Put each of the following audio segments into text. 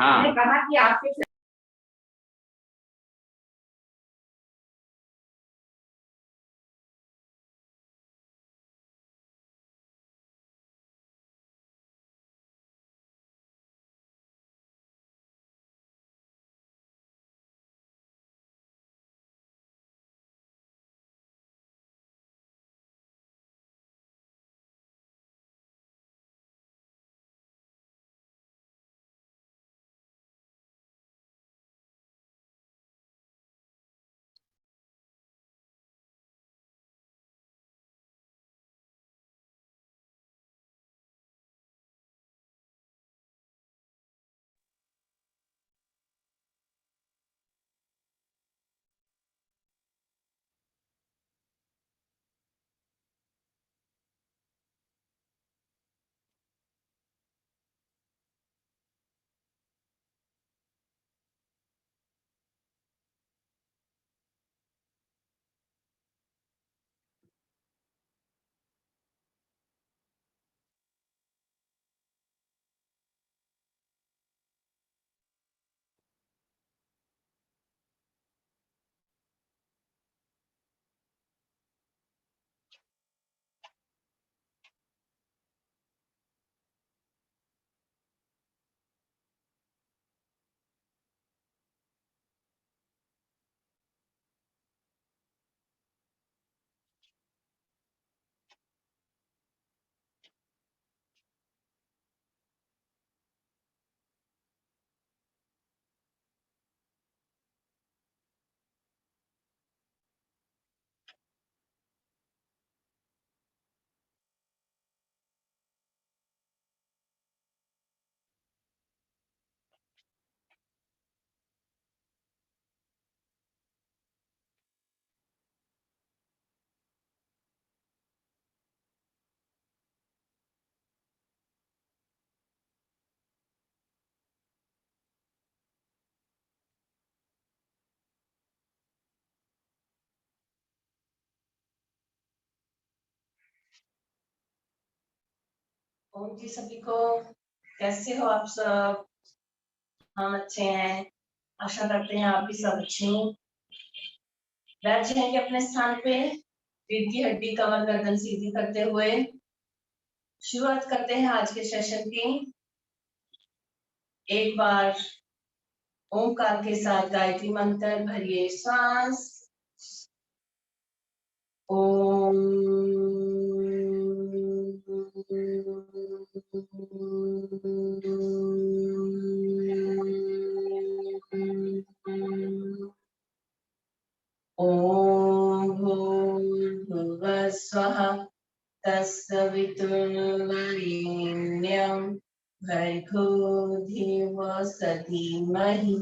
मैंने कहा कि आपके ओम जी सभी को, कैसे हो आप सब? हम अच्छे हैं, आशा करते हैं आप भी सब अच्छे हैं। बैठ जाएंगे अपने स्थान पे, रीढ़ की हड्डी कमर गर्दन सीधी करते हुए शुरुआत करते हैं आज के सेशन की। एक बार ओमकार के साथ गायत्री मंत्र भरिए श्वास। ओम ओम भूर्भुवः स्वः तत्सवितुर्वरेण्यं भर्गो देवस्य धीमहि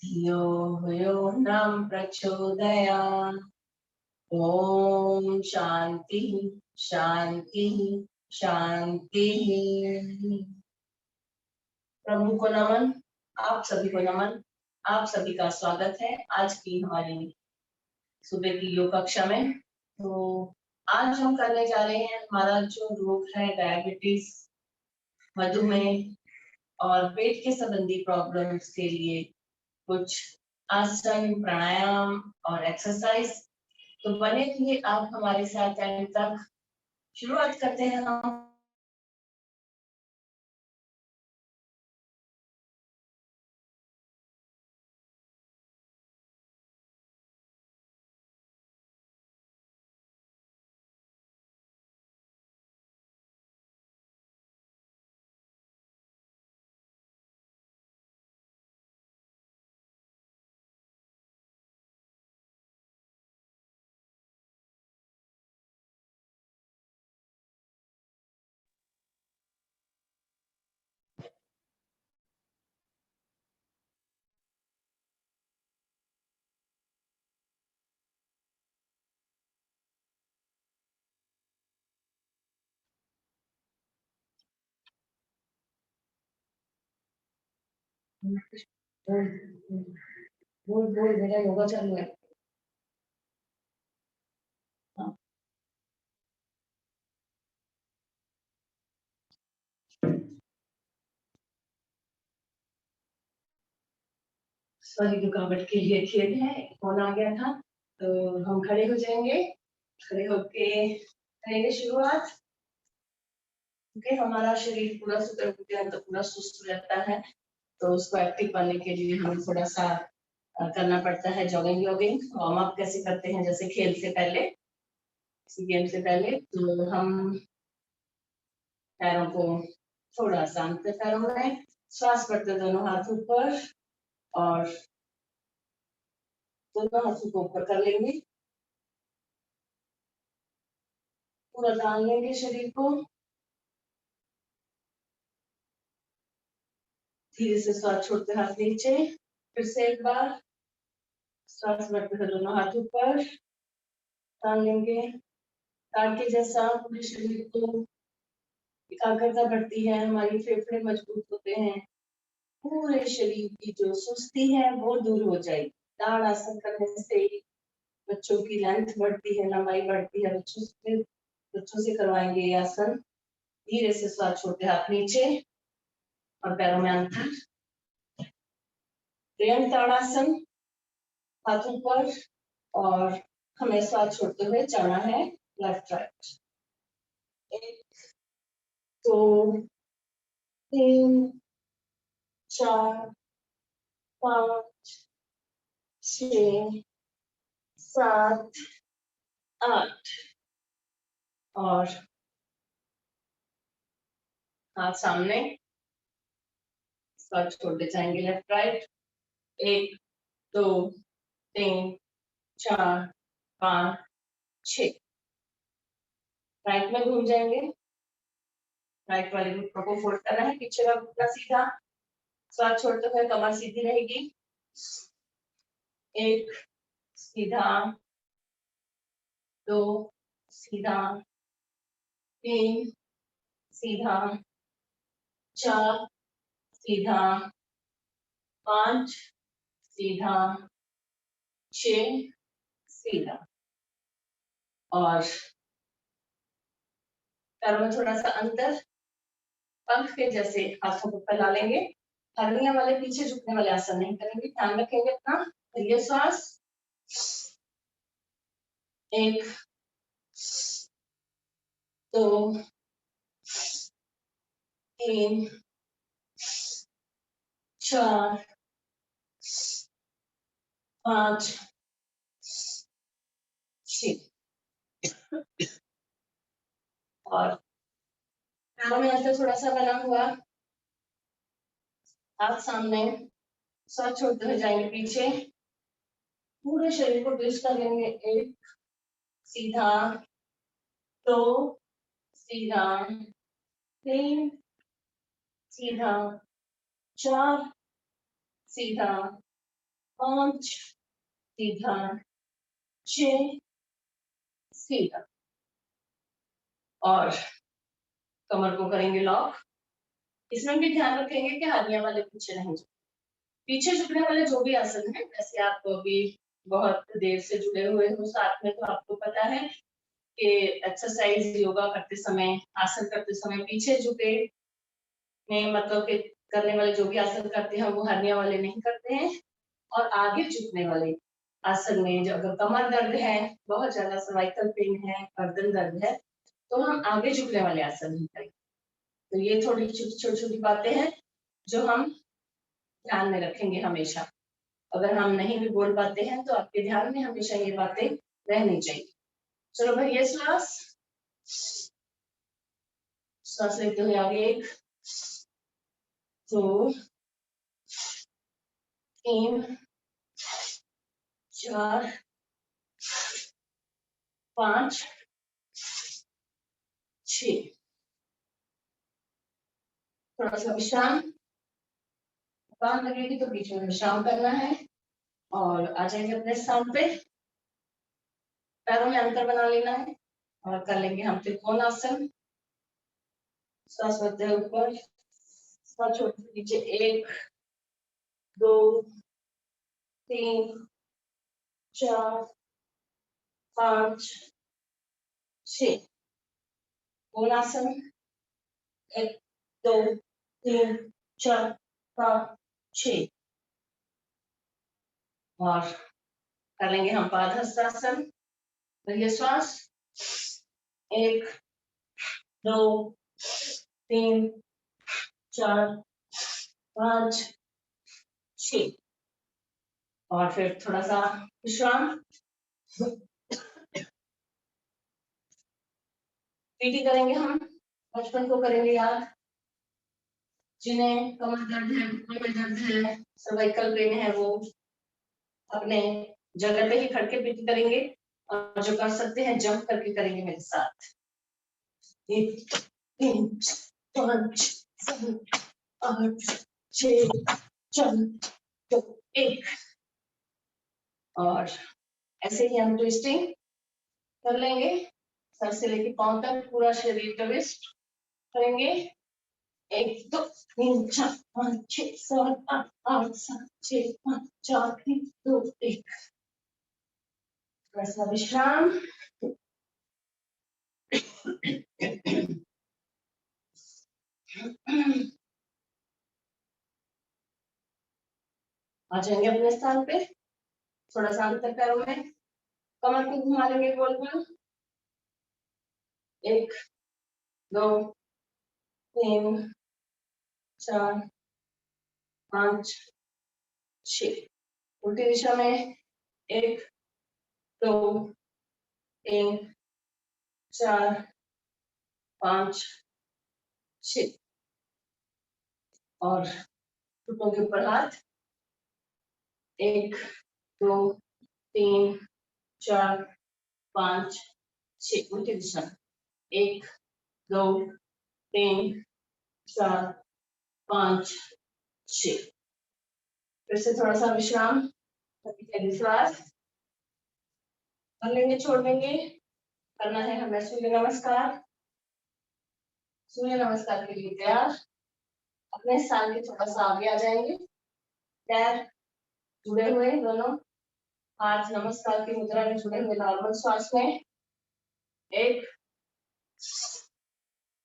धियो यो न प्रचोदयात्। ओम शांति शांति शांति। प्रभु को नमन, आप सभी को नमन, आप सभी का स्वागत है आज की हमारी सुबह की योग कक्षा में। तो आज हम करने जा रहे हैं हमारा जो रोग है डायबिटीज, मधुमेह और पेट के संबंधी प्रॉब्लम्स के लिए कुछ आसन, प्राणायाम और एक्सरसाइज। तो बने रहिए आप हमारे साथ एंड तक। शुरुआत करते हैं हम। बोल बोल, मेरा योगा चालू है। सॉरी, रुकावट के लिए खेद है, कॉल आ गया था। तो हम खड़े हो जाएंगे, खड़े होके करेंगे शुरुआत। ओके, हमारा शरीर पूरा तो पूरा सुस्त रहता है, तो उसको एक्टिव करने के लिए हमें थोड़ा सा करना पड़ता है जॉगिंग। वार्म अप कैसे करते हैं, जैसे खेल से पहले, किसी गेम से पहले, तो हम पैरों को थोड़ा सा अंतर पैरों में श्वास भरते, दोनों हाथ ऊपर और दोनों हाथों को ऊपर कर लेंगे, पूरा डाल लेंगे शरीर को। धीरे से श्वास छोड़ते हाथ नीचे, फिर से एक बार श्वास भरते हुए दोनों हाथ ऊपर डाल लेंगे। ताड़ के जैसा पूरे शरीर को एकाग्रता बढ़ती है, हमारी फेफड़े मजबूत होते हैं, पूरे शरीर की जो सुस्ती है वो दूर हो जाएगी। ताड़ आसन करने से बच्चों की लेंथ बढ़ती है, लंबाई बढ़ती है। बच्चों से करवाएंगे ये आसन। धीरे से श्वास छोड़ते हाथ नीचे और पैरों में अंतर। प्रियम ताड़ासन, हाथ ऊपर और हमें श्वास छोड़ते हुए चलना है लेफ्ट राइट। 1 2 3 4 5 6 7 8 और हाथ सामने, श्वास छोड़ते जाएंगे लेफ्ट राइट। 1 2 3 4 5 6, राइट में घूम जाएंगे। राइट वाले घुटनों को फोल्ड करना है, पीछे का घुटना सीधा, श्वास छोड़ते हुए कमर सीधी रहेगी। 1 सीधा, 2 सीधा, 3 सीधा, 4 सीधा, 5 सीधा, 6 सीधा। और पैरों में थोड़ा सा अंतर, पंख के जैसे हाथों को फैला लेंगे। हरनिया वाले पीछे झुकने वाले आसन नहीं करेंगे, ध्यान रखेंगे अपना। दीर्घ श्वास, 1 2 3 4 5 6। और पैरों में अंतर थोड़ा सा बना हुआ, हाथ सामने, श्वास छोड़ते हुए जाएंगे पीछे, पूरे शरीर को ट्विस्ट कर लेंगे। 1 सीधा, 2 सीधा, 3 सीधा, 4 सीधा, 5 सीधा, 6 सीधा। और कमर को करेंगे लॉक। इसमें भी ध्यान रखेंगे कि हरनिया वाले पीछे नहीं झुके। पीछे झुकने वाले जो भी आसन है, जैसे आप अभी बहुत देर से जुड़े हुए हो साथ में, तो आपको पता है कि एक्सरसाइज योगा करते समय, आसन करते समय पीछे झुके में मतलब कि करने वाले जो भी आसन करते हैं वो हरनिया वाले नहीं करते हैं। और आगे झुकने वाले आसन में जो अगर कमर दर्द है, बहुत ज्यादा सर्वाइकल पेन है, गर्दन दर्द है, तो हम आगे झुकने वाले आसन नहीं करेंगे। तो ये थोड़ी छोटी छोटी बातें हैं जो हम ध्यान में रखेंगे हमेशा। अगर हम नहीं भी बोल पाते हैं तो आपके ध्यान में हमेशा ये बातें रहनी चाहिए। चलो भाई, ये श्वास, श्वास लेते हुए आगे, 1 2 3 4 5 6। थोड़ा सा विश्राम, थकान लगेगी तो बीच में विश्राम करना है और आ जाएंगे अपने स्थान पे। पैरों में अंतर बना लेना है और कर लेंगे हम त्रिकोण आसन। श्वास भरते हुए ऊपर, श्वास छोड़ते हुए नीचे। 1 2 3 4 5 6। कोण आसन, 1 2 3 4 5 6। और कर लेंगे हम पादहस्तासन। करिए श्वास, 1 2 3 4 5 6 और फिर थोड़ा सा विश्राम। पीटी करेंगे हम, बचपन को करेंगे याद। जिन्हें कमर दर्द है, घुटने में दर्द है, सर्वाइकल पेन है, वो अपने जगह पे ही खड़ के पीटी करेंगे और जो कर सकते हैं जंप करके करेंगे मेरे साथ। 1 3 5 7 8 6 4 2 1 और ऐसे ही हम ट्विस्टिंग कर लेंगे। सर से लेके पांव तक पूरा शरीर ट्विस्ट करेंगे। 1 2 3 4 5 6 7 8 8 7 6 5 4 3 2 1 थोड़ा विश्राम। आ जाएंगे अपने स्थान पे। थोड़ा सा अंतर पैरों में कमर को घुमा लेंगे गोल गोल। 1 2 3 4 5 6 उल्टी दिशा में 1 2 3 4 5 6 और घुटनों के ऊपर हाथ। 1 2 3 4 5 6 उल्टी दिशा। 1 2 3 4 5 6 फिर से थोड़ा सा विश्राम। श्वास कर लेंगे, छोड़ देंगे। करना है हमें सूर्य नमस्कार। सूर्य नमस्कार के लिए तैयार। अपने स्थान के थोड़ा सा आगे आ जाएंगे। पैर जुड़े हुए दोनों, हाथ नमस्कार की मुद्रा में जुड़े हुए नॉर्मल श्वास में। 1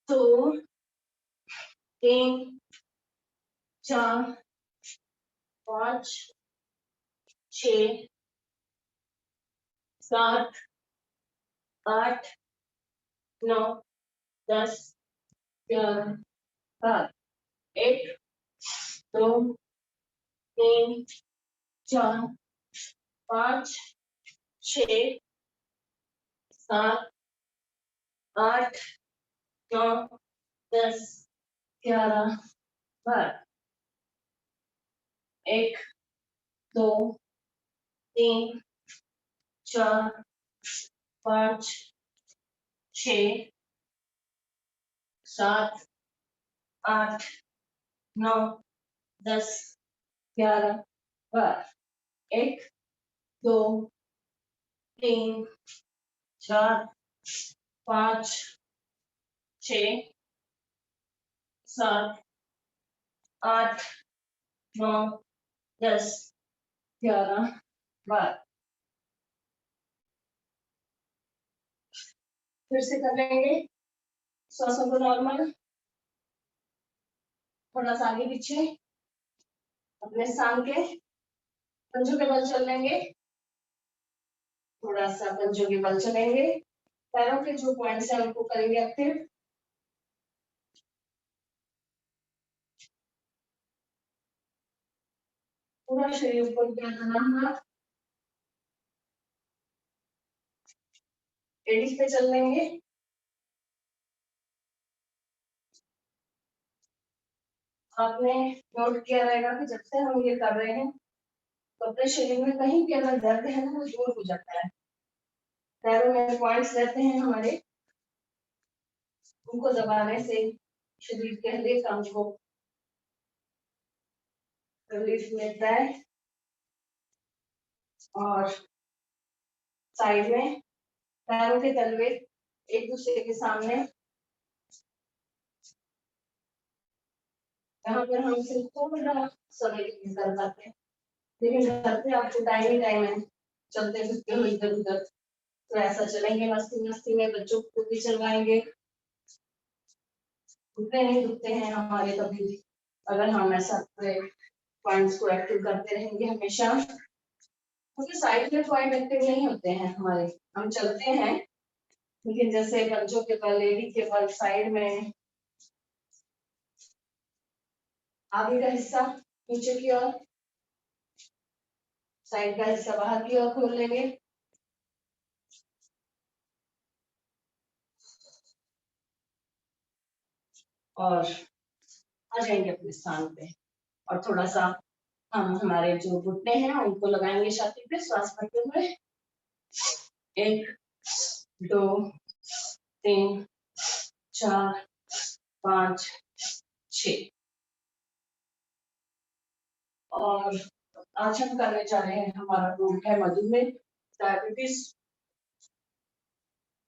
2 3 4 5 6 7 8 9 10 11 12 1 2 3 4 5 6 7 8 9 10 11 12 1 2 3 4 5 6 7 8 9 10 11 12 1 2 3 4 5 6 7 8 9 10 11 12 फिर से कर लेंगे श्वासों को नॉर्मल। थोड़ा सा आगे पीछे अपने स्थान के पंजों के बल चल लेंगे। थोड़ा सा पंजों के बल चलेंगे। पैरों के जो पॉइंट्स हैं उनको करेंगे एक्टिव। पूरा शरीर को क्या करना है, एडीज पे चल लेंगे। आपने नोट किया रहेगा कि जब से हम ये कर रहे हैं तो अपने शरीर में कहीं भी अगर दर्द है ना वो दूर हो जाता है। पैरों में पॉइंट्स रहते हैं हमारे, उनको दबाने से शरीर के हर एक अंग को रिलीफ मिलता है। और साइड में पैरों के तलवे एक दूसरे के सामने, यहाँ पर हम सिर्फ थोड़ा समय के लिए कर पाते हैं, लेकिन घर पे आपको टाइम ही टाइम है चलते फिरते हुए इधर उधर। तो ऐसा चलेंगे मस्ती मस्ती में, बच्चों को भी चलवाएंगे। घुटने नहीं दुखते हैं हमारे कभी भी अगर हम ऐसा पॉइंट्स को एक्टिव करते रहेंगे हमेशा। क्योंकि साइड में पॉइंट एक्टिव नहीं होते हैं हमारे, हम चलते हैं लेकिन जैसे बच्चों के बल, लेडी के बल साइड में, आगे का हिस्सा नीचे की ओर, साइड का हिस्सा बाहर की ओर खोल लेंगे। और आ जाएंगे अपने स्थान पे और थोड़ा सा हम हमारे जो घुटने हैं उनको लगाएंगे छाती पे, श्वास भरते हुए। 1 2 3 4 5 6। और आज हम करने जा रहे हैं, हमारा रोग है मधुमेह, डायबिटीज,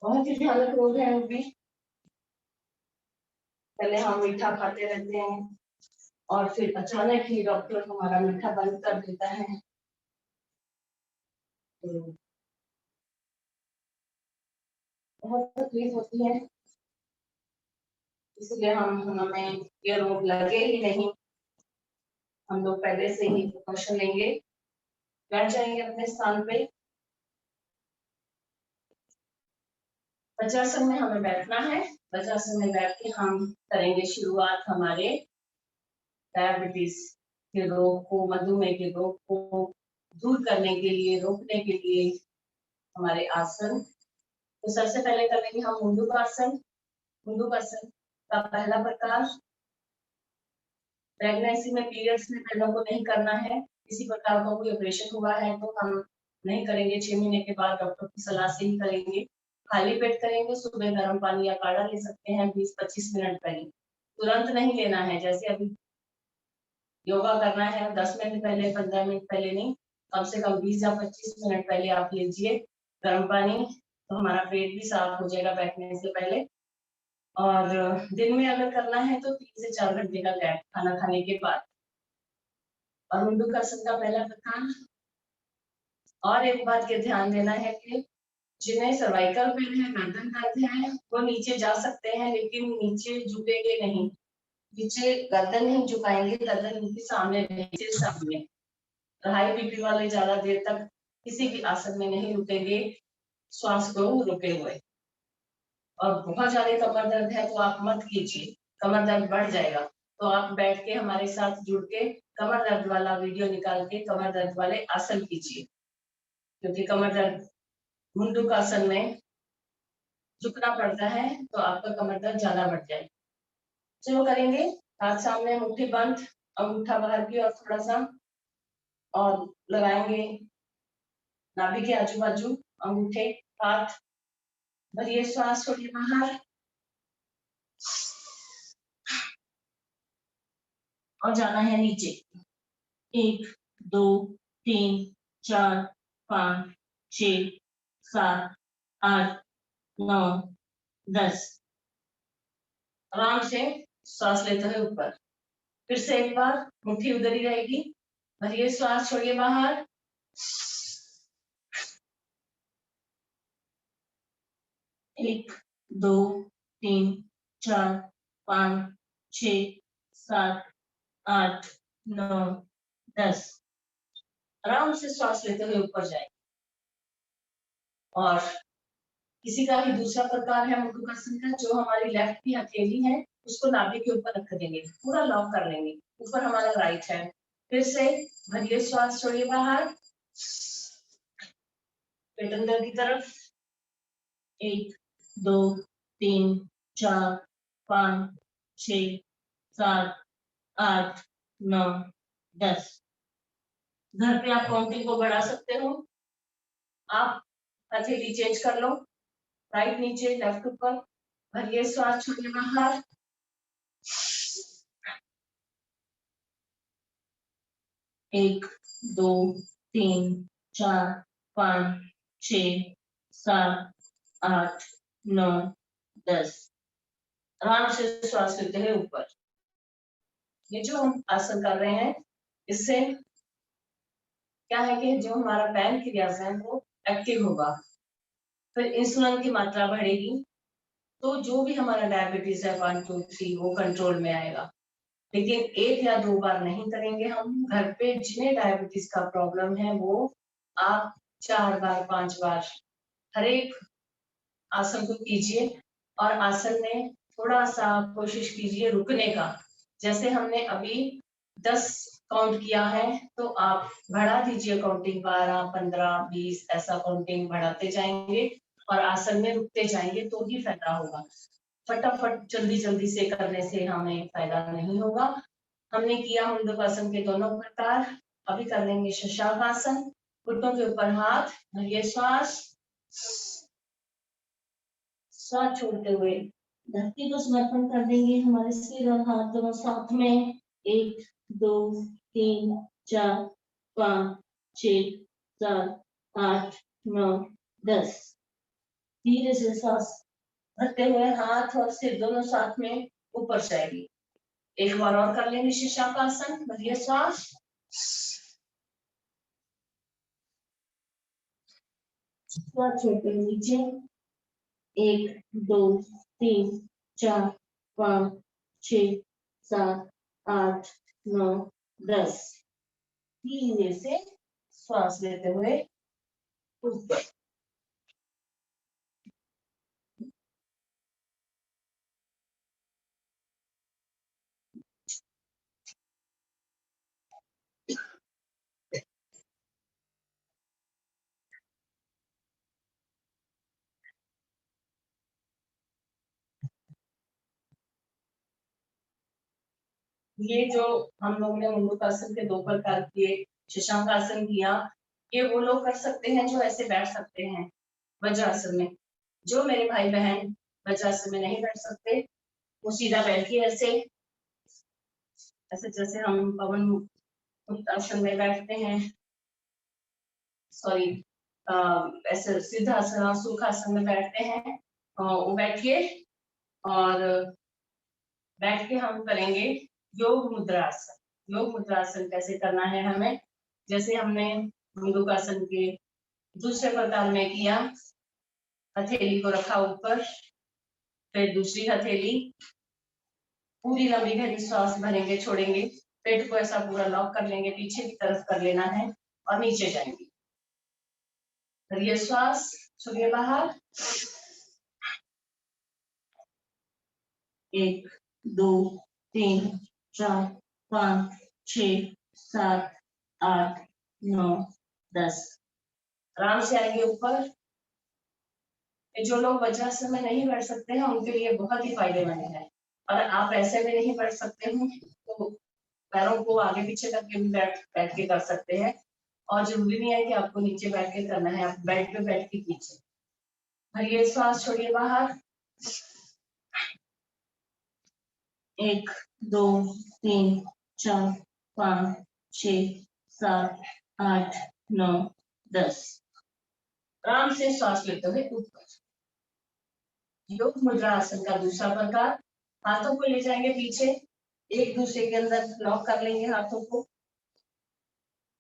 बहुत ही भयानक रोग है वो भी। पहले हम मीठा खाते रहते हैं और फिर अचानक ही डॉक्टर हमारा मीठा बंद कर देता है, तो बहुत तकलीफ होती है। इसलिए हमें ये रोग लगे ही नहीं, हम लोग पहले से ही प्रिकॉशन लेंगे। बैठ जाएंगे अपने स्थान पे। वज्रासन में हमें बैठना है। वज्रासन में बैठ के हम करेंगे शुरुआत हमारे डायबिटीज के रोग को, मधुमेह के रोग को दूर करने के लिए, रोकने के लिए हमारे आसन। तो सबसे पहले करेंगे हम मुंडूक आसन। मुंडूक आसन का पहला प्रकार, प्रेगनेंसी में, पीरियड्स में बहनों को नहीं करना है। किसी प्रकार का कोई ऑपरेशन हुआ है तो हम नहीं करेंगे, 6 महीने के बाद डॉक्टर की सलाह से ही करेंगे। खाली पेट करेंगे। सुबह गर्म पानी या काढ़ा ले सकते हैं 20-25 मिनट पहले, तुरंत नहीं लेना है। जैसे अभी योगा करना है 10 मिनट पहले, 15 मिनट पहले नहीं, कम से कम 20 या 25 मिनट पहले आप लीजिए गर्म पानी, तो हमारा पेट भी साफ हो जाएगा बैठने से पहले। और दिन में अगर करना है तो 3 से 4 घंटे का गैप खाना खाने के बाद। और मुंडूक आसन का पहला प्रकार। और एक बात के ध्यान देना है कि जिन्हें सर्वाइकल पेन है, गर्दन दर्द है, वो नीचे जा सकते हैं लेकिन नीचे झुकेंगे नहीं, नीचे गर्दन नहीं झुकाएंगे, गर्दन उनके सामने रहेगी, सामने। हाई बीपी वाले ज्यादा देर तक किसी भी आसन में नहीं रुकेंगे, श्वास को रुके हुए। और बहुत ज्यादा कमर दर्द है तो आप मत कीजिए, कमर दर्द बढ़ जाएगा। तो आप बैठ के हमारे साथ जुड़ के कमर दर्द वाला वीडियो निकाल के कमर दर्द वाले आसन कीजिए, क्योंकि कमर दर्द मुंडूक आसन में झुकना पड़ता है तो आपका कमर दर्द ज्यादा बढ़ जाए। चलो करेंगे। हाथ सामने, मुट्ठी बंद, अंगूठा बाहर की ओर थोड़ा सा, और लगाएंगे नाभि के आजू बाजू अंगूठे, हाथ। भरिए श्वास, छोड़िए बाहर और जाना है नीचे। 1 2 3 4 5 6 7 8 9 10। आराम से सांस लेते हुए ऊपर। फिर से एक बार, मुट्ठी उधर ही रहेगी। भरिए श्वास, छोड़िए बाहर। 1 2 3 4 5 6 7 8 9 10। आराम से श्वास लेते हुए ऊपर जाए। और किसी का भी दूसरा प्रकार है मुंडूक आसन का, जो हमारी लेफ्ट की हथेली है उसको नाभि के ऊपर रख देंगे, पूरा लॉक कर लेंगे। ऊपर हमारा राइट है। फिर से भरिए श्वास, छोड़िए बाहर, पेट अंदर की तरफ। 1 2 3 4 5 6 7 8 9 10। घर पे आप काउंटिंग को बढ़ा सकते हो। आप हथेली चेंज कर लो, राइट नीचे, लेफ्ट ऊपर। भरिए श्वास, छोड़िए बाहर। 1 2 3 4 5 6 7 8 9 10। आराम से श्वास लेते हुए ऊपर। ये जो हम आसन कर रहे हैं, इससे क्या है कि जो हमारा पैनक्रियाज है वो एक्टिव होगा, फिर इंसुलिन की मात्रा बढ़ेगी, तो जो भी हमारा डायबिटीज है 1 2 3 वो कंट्रोल में आएगा। लेकिन 1 या 2 बार नहीं करेंगे हम। घर पे जिन्हें डायबिटीज का प्रॉब्लम है वो आप 4 बार 5 बार हर एक आसन को कीजिए और आसन में थोड़ा सा कोशिश कीजिए रुकने का। जैसे हमने अभी 10 काउंट किया है तो आप बढ़ा दीजिए काउंटिंग 12, 15, 20 ऐसा काउंटिंग बढ़ाते जाएंगे और आसन में रुकते जाएंगे तो ही फायदा होगा। फटाफट जल्दी जल्दी से करने से हमें फायदा नहीं होगा। हमने किया मुंडकासन के दोनों प्रकार। अभी कर लेंगे शशांक आसन। घुटनों के ऊपर हाथ, भरिए श्वास, श्वास छोड़ते हुए धरती को समर्पण कर देंगे। हमारे सिर और हाथ दोनों साथ में 1 2 3 4 5 6 7 8 9 10। धीरे से सांस भरते हुए हाथ और सिर दोनों साथ में ऊपर जाएगी। एक बार और कर लेंगे शशांक आसन। भरिए श्वास, श्वास छोड़ते हुए नीचे 1 2 3 4 5 6 7 8 9 10। धीरे से श्वास लेते हुए ऊपर। ये जो हम लोग ने मुंडकासन के 2 प्रकार किए, शशांक आसन किया, ये वो लोग कर सकते हैं जो ऐसे बैठ सकते हैं वज्रासन में। जो मेरे भाई बहन वज्रासन में नहीं बैठ सकते वो सीधा बैठ के ऐसे ऐसे जैसे हम पवन मुक्त आसन में बैठते हैं, सॉरी ऐसे सिद्धासन सुखासन में बैठते हैं, वो बैठिए और बैठ के हम करेंगे योग मुद्रासन। योग मुद्रासन कैसे करना है हमें, जैसे हमने मुंडकासन के दूसरे प्रकार में किया, हथेली को रखा ऊपर, फिर दूसरी हथेली, पूरी लंबी गहरी श्वास भरेंगे छोड़ेंगे, पेट को ऐसा पूरा लॉक कर लेंगे, पीछे की तरफ कर लेना है और नीचे जाएंगे। भरिए श्वास, छोड़िए बाहर, 1 2 3 4 5 6 7 8 9 10। आराम से आएंगे ऊपर। जो लोग वज्रासन में नहीं बैठ सकते हैं उनके लिए बहुत ही फायदेमंद है। और आप ऐसे में नहीं बैठ सकते हैं तो पैरों को आगे पीछे करके भी बैठ के कर सकते हैं। और जरूरी नहीं है कि आपको नीचे बैठ के करना है, आप बेड पे बैठ के कीजिए। भरिए श्वास, छोड़िए बाहर, 1 2 3 4 5 6 7 8 9 10। आराम से श्वास लेते हुए ऊपर। योग मुद्रा आसन का दूसरा प्रकार, हाथों को ले जाएंगे पीछे, एक दूसरे के अंदर लॉक कर लेंगे हाथों को,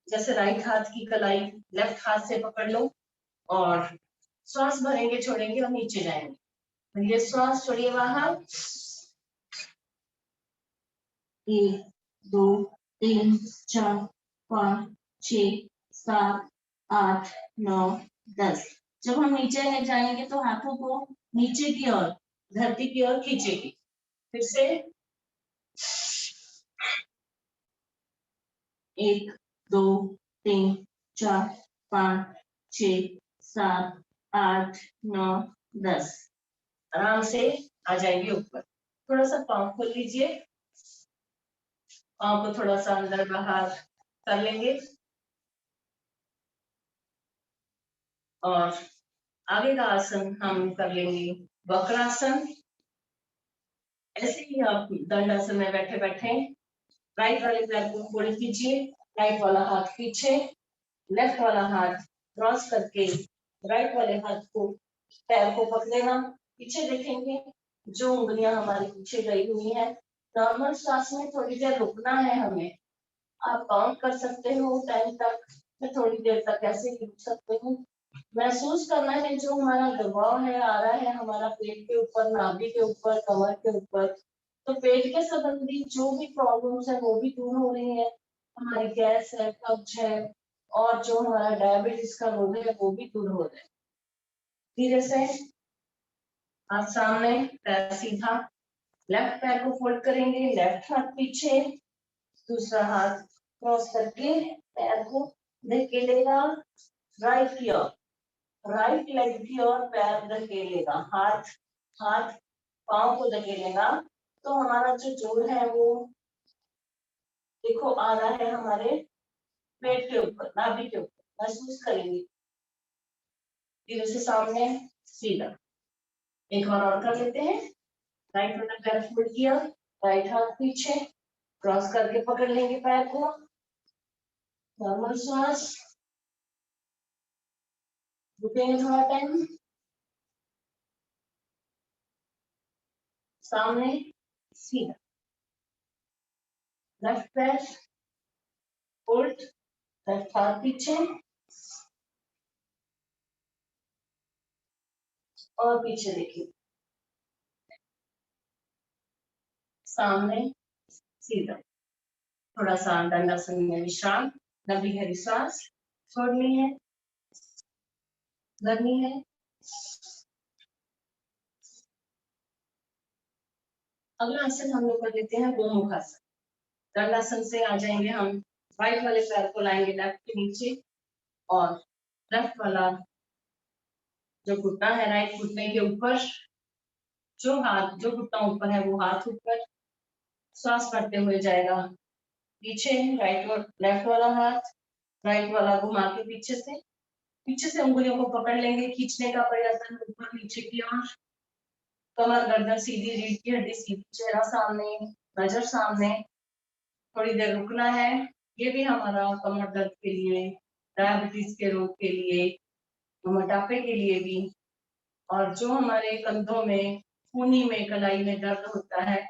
जैसे राइट हाथ की कलाई लेफ्ट हाथ से पकड़ लो और श्वास भरेंगे छोड़ेंगे और नीचे जाएंगे। ये श्वास छोड़िए बाहर, 1 2 3 4 5 6 7 8 9 10। जब हम नीचे जाएंगे तो हाथों को नीचे की ओर, धरती की ओर खींचेगी। फिर से 1 2 3 4 5 6 7 8 9 10। आराम से आ जाएंगे ऊपर। थोड़ा सा पाँव खोल लीजिए, पाँव को थोड़ा सा अंदर बाहर कर लेंगे और आगे का आसन हम कर लेंगे वक्रासन। ऐसे ही आप दंडासन में बैठे बैठे राइट वाले पैर को फोल्ड कीजिए, राइट वाला हाथ पीछे, लेफ्ट वाला हाथ क्रॉस करके राइट वाले हाथ को पैर को पकड़ेगा, पीछे देखेंगे, जो उंगलियां हमारी पीछे गई हुई है। नॉर्मल श्वास में थोड़ी देर रुकना है हमें। आप काउंट कर सकते हो 10 तक, मैं थोड़ी देर तक ऐसे ही रुक सकते हूँ। महसूस करना है जो हमारा दबाव है आ रहा है हमारा पेट के ऊपर, नाभि के ऊपर, कमर के ऊपर, तो पेट के संबंधी जो भी प्रॉब्लम्स है वो भी दूर हो रही है। हमारी गैस है, कब्ज है और जो हमारा डायबिटीज का रोग है वो भी दूर हो जाए। धीरे से हाथ सामने, पैर सीधा, लेफ्ट पैर को फोल्ड करेंगे, लेफ्ट हाथ पीछे, दूसरा हाथ क्रॉस करके पैर को धकेलेगा राइट की ओर, राइट लेग की ओर पैर धकेलेगा, हाथ हाथ पांव को धकेलेगा। तो हमारा जो जोड़ है वो देखो आ रहा है हमारे पेट के ऊपर, नाभि के ऊपर, महसूस करेंगे। धीरे से सामने सीधा, एक बार और कर लेते हैं। राइट वाला पैर फोल्ड किया, राइट हाथ पीछे, क्रॉस करके पकड़ लेंगे पैर को, नॉर्मल श्वास, रुकेंगे थोड़ा टाइम, सामने सीधा, लेफ्ट पैर फोल्ड, लेफ्ट हाथ पीछे और पीछे देखिए, सामने सीधा, थोड़ा सा दंडासन में विश्राम, लंबी गहरी सांस छोड़नी है, करनी है। अगला आसन हम लोग कर लेते हैं गोमुख आसन। दंडासन से आ जाएंगे हम, राइट वाले पैर को लाएंगे लेफ्ट के नीचे और लेफ्ट वाला जो घुटना है राइट घुटने के ऊपर, जो घुटना ऊपर है वो हाथ ऊपर, श्वास करते हुए जाएगा पीछे, राइट और लेफ्ट वाला हाथ, राइट वाला घुमा के पीछे से उंगलियों को पकड़ लेंगे, खींचने का प्रयत्न ऊपर नीचे की ओर, कमर गर्दन सीधी, रीढ़ की हड्डी सीधी, चेहरा सामने, नजर सामने, थोड़ी देर रुकना है। ये भी हमारा कमर दर्द के लिए, डायबिटीज के रोग के लिए, मोटापे के लिए भी, और जो हमारे कंधों में, खूनी में, कलाई में दर्द होता है,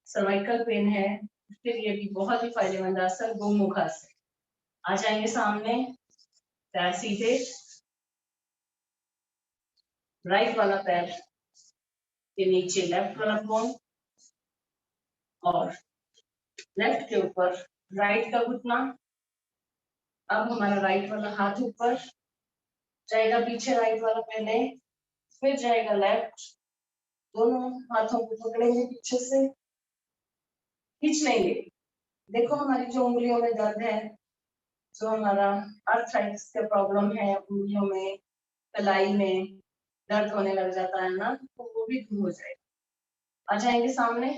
सर्वाइकल पेन है, उसके लिए भी बहुत ही फायदेमंद आसन गोमुख आसन। आ जाएंगे सामने, पैर सीधे, राइट वाला पैर के नीचे लेफ्ट वाला बोन और लेफ्ट के ऊपर राइट का घुटना। अब हमारा राइट वाला हाथ ऊपर जाएगा, पीछे राइट वाला पहले, फिर जाएगा लेफ्ट, दोनों हाथों को पकड़ेंगे, पीछे से खींच लेंगे। देखो हमारी जो उंगलियों में दर्द है, जो हमारा अर्थराइटिस का प्रॉब्लम है, उंगलियों में, कलाई में दर्द होने लग जाता है ना, तो वो भी दूर हो जाएगा। आ जाएंगे सामने,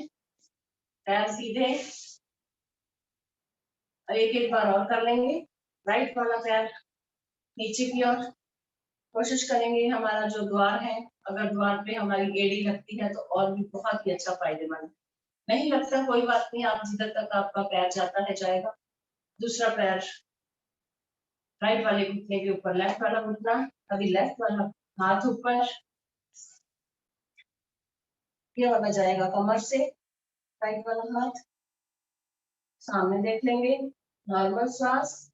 पैर सीधे, एक बार और कर लेंगे, राइट वाला पैर नीचे की ओर, कोशिश करेंगे हमारा जो द्वार है, अगर द्वार पे हमारी एड़ी लगती है तो और भी बहुत ही अच्छा फायदेमंद, नहीं लगता कोई बात नहीं, आप जिधर तक आपका पैर जाता है जाएगा। दूसरा पैर राइट वाले घुटने के ऊपर, लेफ्ट वाला घुटना, अभी लेफ्ट वाला हाथ ऊपर, ये वाला जाएगा कमर से, राइट वाला हाथ सामने देख लेंगे, नॉर्मल श्वास,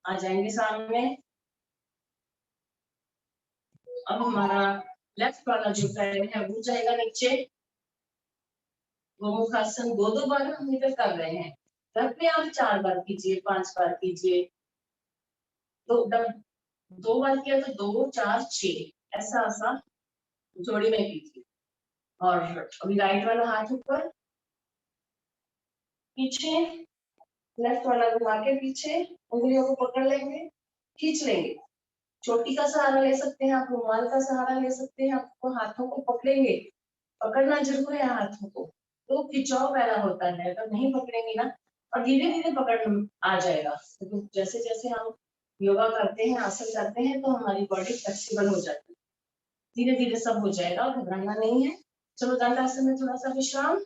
आ जाएंगे सामने। अब हमारा लेफ्ट वाला जो पैर है वो जाएगा नीचे, गोमुख आसन दो बार हम इधर कर रहे हैं, घर पे आप 4 बार कीजिए, 5 बार कीजिए, तो दो बार किया तो 2 4 6 ऐसा जोड़ी में कीजिए। और अभी राइट वाला हाथ ऊपर, पीछे, लेफ्ट वाला घुमा के पीछे, उंगलियों को पकड़ लेंगे, खींच लेंगे, चोटी का सहारा ले सकते हैं आप, रुमाल का सहारा ले सकते हैं, आपको हाथों को पकड़ेंगे, पकड़ना जरूर है हाथों को, तो खिंचाव पैदा होता है, अगर नहीं पकड़ेंगे ना, और धीरे धीरे पकड़ आ जाएगा, तो जैसे जैसे हम योगा करते हैं, आसन करते हैं, तो हमारी बॉडी फ्लेक्सिबल हो जाती है, धीरे धीरे सब हो जाएगा, घबराना नहीं है। चलो दंडासन में थोड़ा सा विश्राम,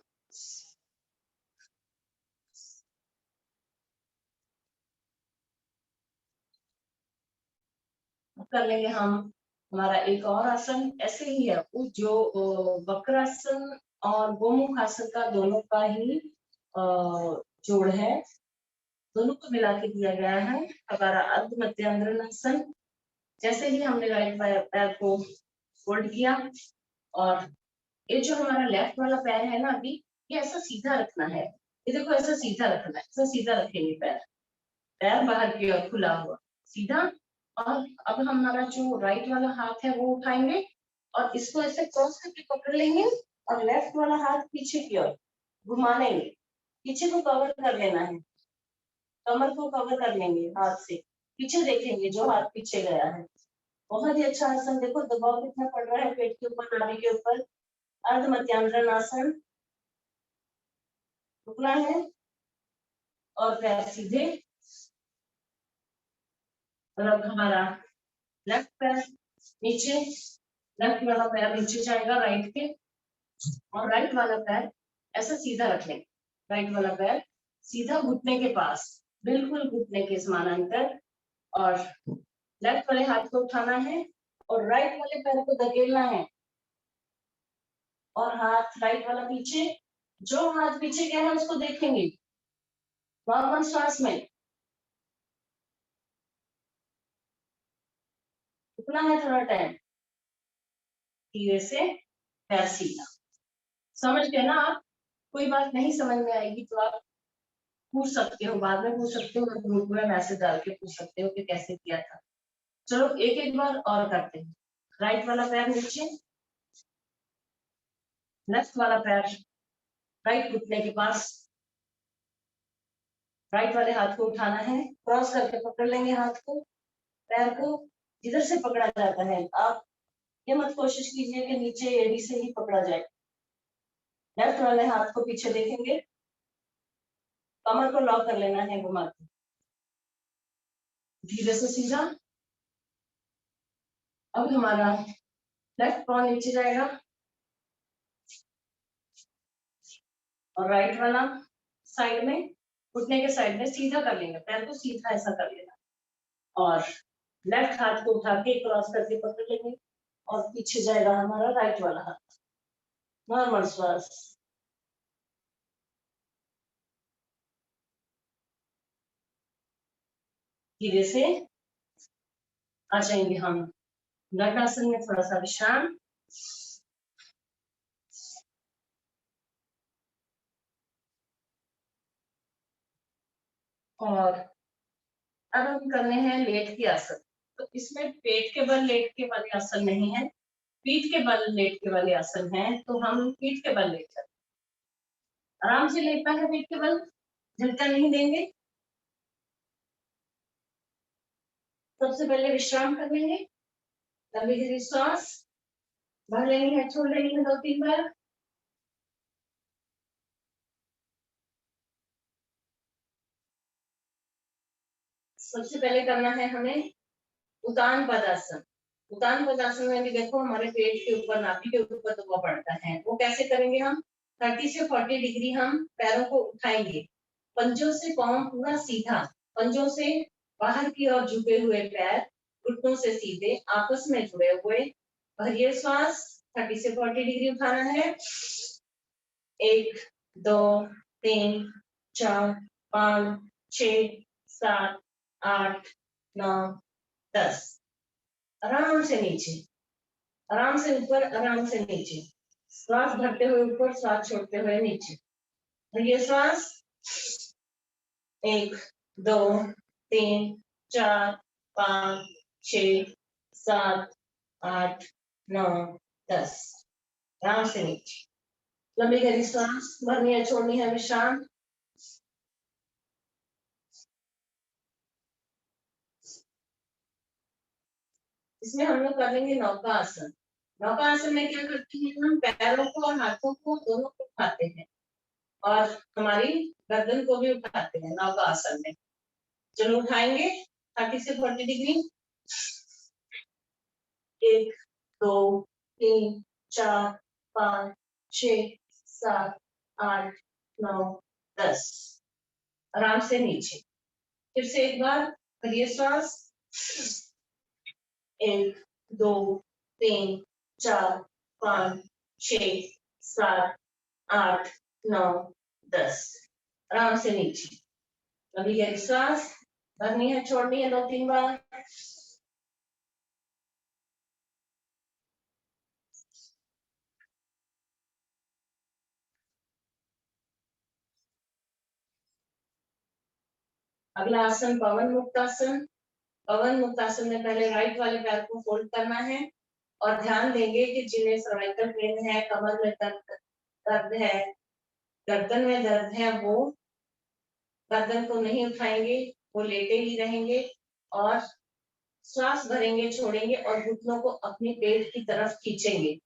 कर लेंगे हम हमारा एक और आसन, ऐसे ही है वो जो वक्रासन और गोमुख आसन का दोनों का ही जोड़ है, दोनों को मिला के दिया गया है हमारा अर्ध मध्यांद्रासन। जैसे ही हमने राइट पैर को फोल्ड किया, और ये जो हमारा लेफ्ट वाला पैर है ना, अभी ये ऐसा सीधा रखना है, ये देखो ऐसा सीधा रखना है, ऐसा सीधा रखेंगे पैर, पैर बाहर की ओर खुला हुआ सीधा। और अब हमारा जो राइट वाला हाथ है वो उठाएंगे और इसको ऐसे क्रॉस करके पकड़ लेंगे और लेफ्ट वाला हाथ पीछे की ओर घुमा लेंगे। पीछे को कवर कर लेना है, कमर को कवर कर लेंगे हाथ से, पीछे देखेंगे जो हाथ पीछे गया है। बहुत ही अच्छा आसन। देखो दबाव कितना पड़ रहा है पेट के ऊपर, नाभि के ऊपर। अर्ध मध्यांतरण आसन। रुकना है और पैर सीधे। और अब हमारा लेफ्ट पैर नीचे, लेफ्ट वाला पैर नीचे जाएगा राइट के, और राइट वाला पैर ऐसा सीधा रख लेंगे। राइट वाला पैर सीधा घुटने के पास, बिल्कुल घुटने के समानांतर। और लेफ्ट वाले हाथ को उठाना है और राइट वाले पैर को धकेलना है और हाथ राइट वाला पीछे। जो हाथ पीछे गया है उसको देखेंगे नॉर्मल श्वास में। रुकना है थोड़ा टाइम, धीरे से पैर सीधा। समझ गए ना आप? कोई बात नहीं समझ में आएगी तो आप पूछ सकते हो, बाद में पूछ सकते हो, ग्रुप में मैसेज डाल के पूछ सकते हो कि कैसे किया था। चलो एक एक बार और करते हैं। राइट वाला पैर नीचे, लेफ्ट वाला पैर राइट घुटने के पास। राइट वाले हाथ को उठाना है, क्रॉस करके पकड़ लेंगे हाथ को, पैर को जिधर से पकड़ा जाता है। आप ये मत कोशिश कीजिए कि नीचे एड़ी से ही पकड़ा जाए। लेफ्ट वाले हाथ को पीछे देखेंगे, कमर को लॉक कर लेना है घुमा के, धीरे से सीधा। अब हमारा लेफ्ट पाँव नीचे जाएगा और राइट वाला साइड में, घुटने के साइड में सीधा कर लेंगे, पैर को सीधा ऐसा कर लेना। और लेफ्ट हाथ को उठा के क्रॉस करके पकड़ लेंगे और पीछे जाएगा हमारा राइट वाला हाथ। नॉर्मल श्वास। धीरे से आ जाएंगे हम नटासन में, थोड़ा सा विश्राम। और अब हम करने हैं लेट के आसन। तो इसमें पेट के बल लेट के वाले आसन नहीं है, पीठ के बल लेट के वाले आसन है। तो हम पीठ के बल लेट कर, आराम से लेटना है, पीठ के बल झटका नहीं देंगे। सबसे पहले विश्राम कर लेंगे, लंबी गहरी सांस भर लेनी है, छोड़ लेनी है 2-3 बार। सबसे पहले करना है हमें उतान पदासन। उतान पदासन में भी देखो हमारे पेट के ऊपर, नाभि के ऊपर दबाव पड़ता है। वो कैसे करेंगे हम? 30 से 40 डिग्री हम पैरों को उठाएंगे, पंजों से पांव पूरा सीधा, पंजों से बाहर की ओर झुके हुए पैर, घुटनों से सीधे आपस में जुड़े हुए। भरिए श्वास, 30 से 40 डिग्री उठाना है। 1 2 3 4 5 6 7 8 9 10। आराम से नीचे, आराम से ऊपर, आराम से नीचे। श्वास भरते हुए ऊपर, श्वास छोड़ते हुए नीचे। भरिए श्वास। 1 2 3 4 5 6 7 8 9 10। आराम से नीचे। लंबी गहरी सांस भरनी है, छोड़नी है, विश्राम। इसमें हम लोग कर लेंगे नौका आसन। नौका आसन में क्या करते हैं? हम पैरों को और हाथों को दोनों को उठाते हैं और हमारी गर्दन को भी उठाते हैं नौका आसन में। चलो उठाएंगे 30 से 40 डिग्री। 1 2 3 4 5 6 7 8 9 10। आराम से नीचे। फिर से एक बार करिए श्वास। 1 2 3 4 5 6 7 8 9 10। आराम से नीचे। अभी गहरी श्वास भरनी है, छोड़नी है 2-3 बार। अगला आसन पवन मुक्तासन। पवन मुक्तासन में पहले राइट वाले पैर को फोल्ड करना है और ध्यान देंगे कि जिन्हें सर्वाइकल पेन है, कमर में दर्द है, गर्दन में दर्द है, वो गर्दन को नहीं उठाएंगे, वो लेटे ही रहेंगे और श्वास भरेंगे, छोड़ेंगे और घुटनों को अपनी पेट की तरफ खींचेंगे।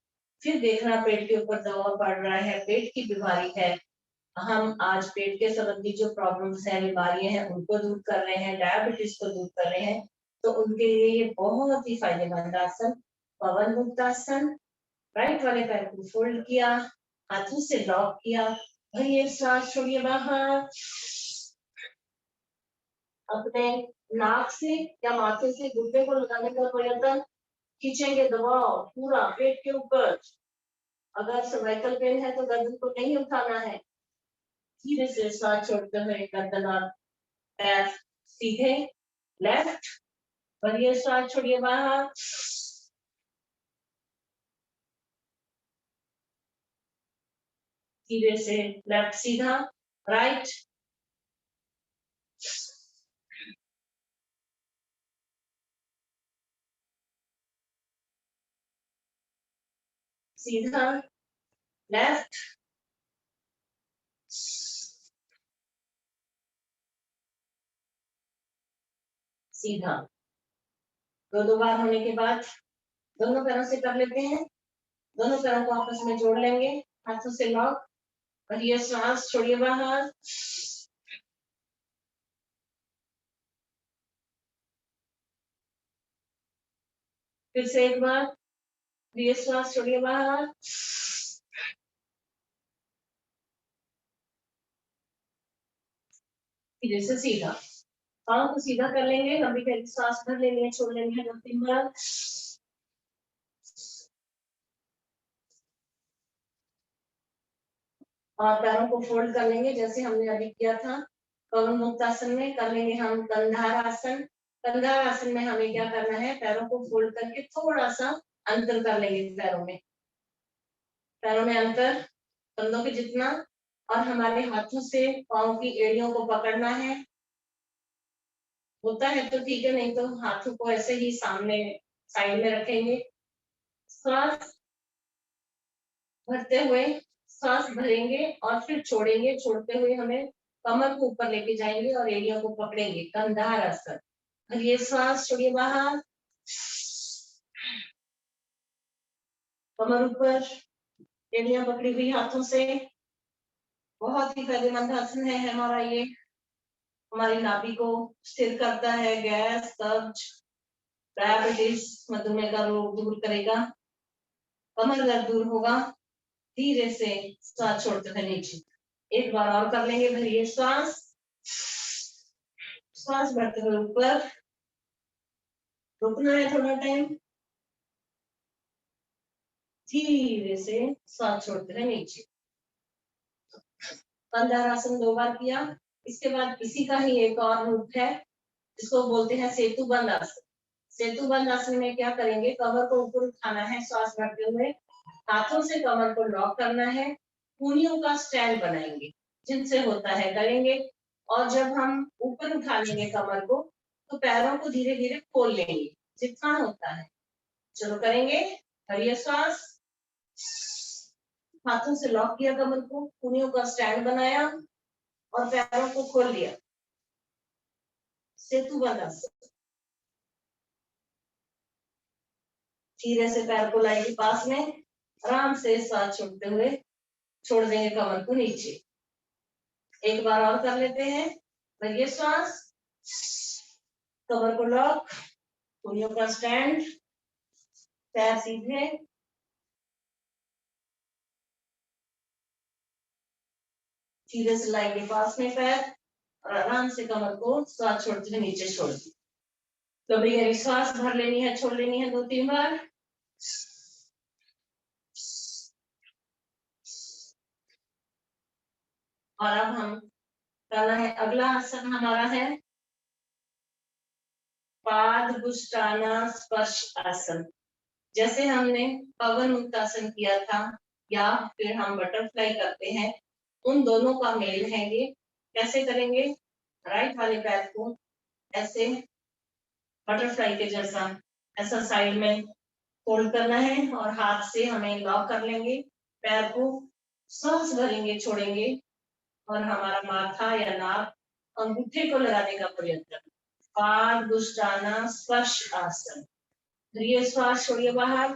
फिर देखना पेट के ऊपर दबाव पड़ रहा है, पेट की बीमारी है। हम आज पेट के संबंधी जो प्रॉब्लम्स हैं, बीमारियां हैं, उनको दूर कर रहे हैं, डायबिटीज को दूर कर रहे हैं, तो उनके लिए ये बहुत ही फायदेमंद आसन पवन मुक्तासन। राइट वाले पैर को फोल्ड किया, हाथों से लॉक किया, भरिए सांस, छोड़िए बाहर। अपने नाक से या माथे से घुटने को लगाने का प्रयत्न, खींचेंगे दबाव पूरा पेट के ऊपर। अगर सर्वाइकल पेन है तो गर्दन को नहीं उठाना है, धीरे से सांस छोड़ते हुए गर्दन और पैर सीधे, लेफ्ट, भरिए सांस, छोड़िए बाहर। धीरे से लेफ्ट सीधा, राइट, सीधा, लेफ्ट, सीधा। दो बार होने के बाद दोनों पैरों से कर लेते हैं। दोनों पैरों को आपस में जोड़ लेंगे, हाथों से लॉक, भरिए सांस, छोड़िए बाहर। फिर से एक बार, भरिए सांस, छोड़िए बाहर। धीरे से सीधा, पाँव को सीधा कर लेंगे, लंबी गहरी सांस भर लेनी है, छोड़ लेनी है 2-3 बार। और पैरों को फोल्ड कर लेंगे जैसे हमने अभी किया था पवन मुक्तासन में। कर लेंगे हम कंधार आसन। कंधार आसन में हमें क्या करना है, पैरों को फोल्ड करके थोड़ा सा अंतर कर लेंगे पैरों में अंतर कंधों के जितना, और हमारे हाथों से पाँव की एड़ियों को पकड़ना है। होता है तो ठीक है, नहीं तो हाथों को ऐसे ही सामने साइड में रखेंगे। श्वास भरते हुए सांस भरेंगे और फिर छोड़ेंगे, छोड़ते हुए हमें कमर को ऊपर लेके जाएंगे और एड़ियों को पकड़ेंगे, कंधार आसन। भरिए सांस, छोड़िए बाहर, कमर ऊपर, एड़ियां पकड़ी हुई हाथों से। बहुत ही फायदेमंद आसन है हमारा ये, हमारी नाभि को स्थिर करता है, गैस, कब्ज, डायबिटीज, मधुमेह का रोग दूर करेगा, कमर दर्द दूर होगा। धीरे से सांस छोड़ते हुए नीचे, एक बार और कर लेंगे। भरिए सांस, सांस भरते हुए ऊपर, रुकना है थोड़ा टाइम, धीरे से सांस छोड़ते हुए नीचे। कंधार आसन 2 बार किया। इसके बाद इसी का ही एक और रूप है जिसको बोलते हैं सेतु बंद आसन। सेतु बंद आसन में क्या करेंगे, कमर को ऊपर उठाना है श्वास भरते हुए, हाथों से कमर को लॉक करना है, कूनियों का स्टैंड बनाएंगे, जिनसे होता है करेंगे। और जब हम ऊपर उठा लेंगे कमर को, तो पैरों को धीरे धीरे खोल लेंगे, जितना होता है। चलो करेंगे, भरिए सांस, हाथों से लॉक किया कमर को, कूनियों का स्टैंड बनाया और पैरों को खोल लिया, सेतु बंद आसन। धीरे से पैर को लाएंगे पास में, आराम से सांस छोड़ते हुए छोड़ देंगे कमर को नीचे। एक बार और कर लेते हैं। भरिए सांस, कमर को लॉक, कूनियों का स्टैंड, पैर सीधे, धीरे से लाएंगे पास में पैर और आराम से कमर को सांस छोड़ते हुए नीचे छोड़ दी। कभी गहरी सांस भर लेनी है, छोड़ लेनी है 2-3 बार। और अब हम करना है, अगला आसन हमारा है पादभुष्टाना स्पर्श आसन। जैसे हमने पवन मुक्तासन किया था या फिर हम बटरफ्लाई करते हैं, उन दोनों का मेल है ये। कैसे करेंगे, राइट वाले पैर को ऐसे बटरफ्लाई के जैसा ऐसा साइड में फोल्ड करना है और हाथ से हमें लॉक कर लेंगे, पैर को सांस भरेंगे, छोड़ेंगे और हमारा माथा या नाक अंगूठे को लगाने का प्रयत्न करना। पादुष्टाना स्पर्श आसन। धीरे श्वास छोड़िए बाहर,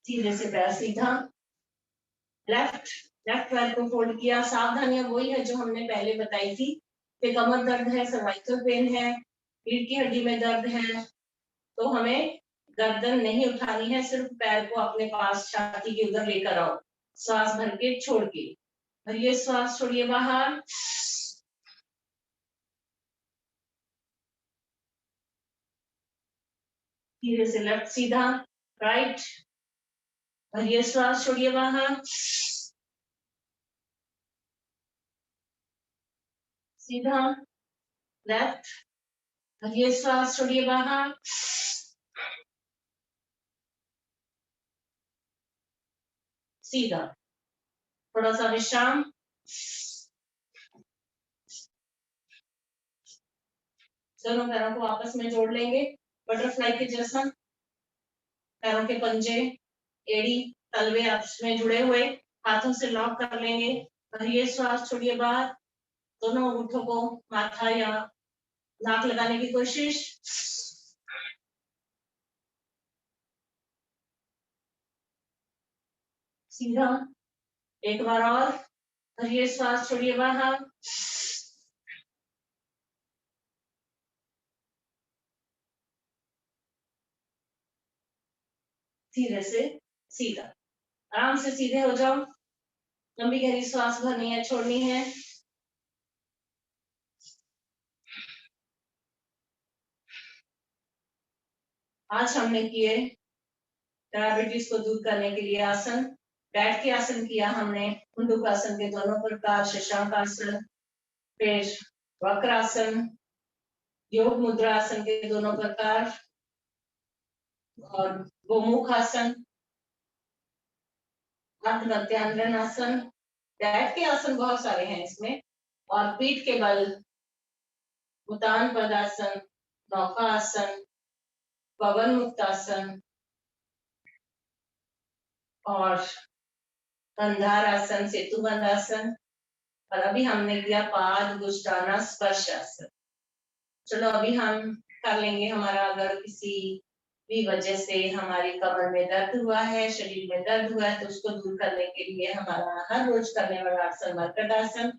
सीधे से पैर सीधा, लेफ्ट लेफ्ट पैर को फोल्ड किया। सावधानियां वही है जो हमने पहले बताई थी कि कमर दर्द है, सर्वाइकल पेन है, रीढ़ की हड्डी में दर्द है, तो हमें गर्दन नहीं उठानी है, सिर्फ पैर को अपने पास छाती के उधर लेकर आओ, श्वास भर के छोड़ के। भरिए श्वास, छोड़िए बाहर, धीरे से लेफ्ट सीधा, राइट, भरिए श्वास, छोड़िए बाहर, सीधा, लेफ्ट, भरिए श्वास, छोड़िए बाहर, सीधा, थोड़ा सा विश्राम। दोनों पैरों को आपस में जोड़ लेंगे, बटरफ्लाई के जैसा। पैरों के पंजे, एड़ी, तलवे आपस में जुड़े हुए, हाथों से लॉक कर लेंगे। भरिए श्वास, छोड़िए बाहर, दोनों अंगूठों को माथा या नाक लगाने की कोशिश। सीधा, एक बार और, भरिए श्वास, छोड़िए बाहर, सीधे से सीधा। आराम से सीधे हो जाओ, लंबी गहरी श्वास भरनी है, छोड़नी है। आज हमने किए डायबिटीज को दूर करने के लिए आसन। बैठ के आसन किया हमने, मुंडूक आसन के दोनों प्रकार, शशांक आसन, फिर वक्रासन, योग मुद्रा आसन के दोनों प्रकार, और गोमुख आसन, मध्यांजन आसन। बैठ के आसन बहुत सारे हैं इसमें, और पीठ के बल उतान पदासन, नौका आसन, पवन मुक्त आसन और कंधार आसन, सेतुबंध आसन। और अभी हमने किया पाद गुष्टाना स्पर्श आसन। चलो अभी हम कर लेंगे, हमारा अगर किसी भी वजह से हमारी कमर में दर्द हुआ है, शरीर में दर्द हुआ है, तो उसको दूर करने के लिए हमारा हर रोज करने वाला आसन मरकट आसन।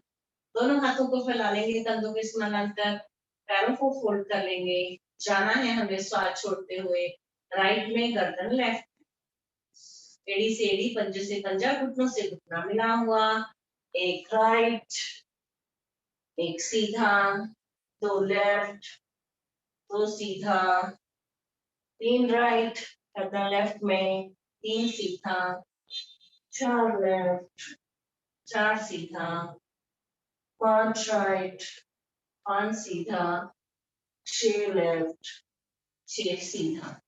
दोनों हाथों को फैला लेंगे कंधों के समानांतर, पैरों को फोल्ड कर लेंगे, जाना है हमें श्वास छोड़ते हुए राइट में, गर्दन लेफ्ट, एड़ी से एड़ी, पंजे से पंजा, घुटनों से घुटना मिला हुआ, एक राइट, एक सीधा, दो लेफ्ट, दो सीधा, तीन राइट, गर्दन लेफ्ट में, तीन सीधा, चार लेफ्ट, चार सीधा, पांच राइट, पांच सीधा, छह लेफ्ट, छह सीधा।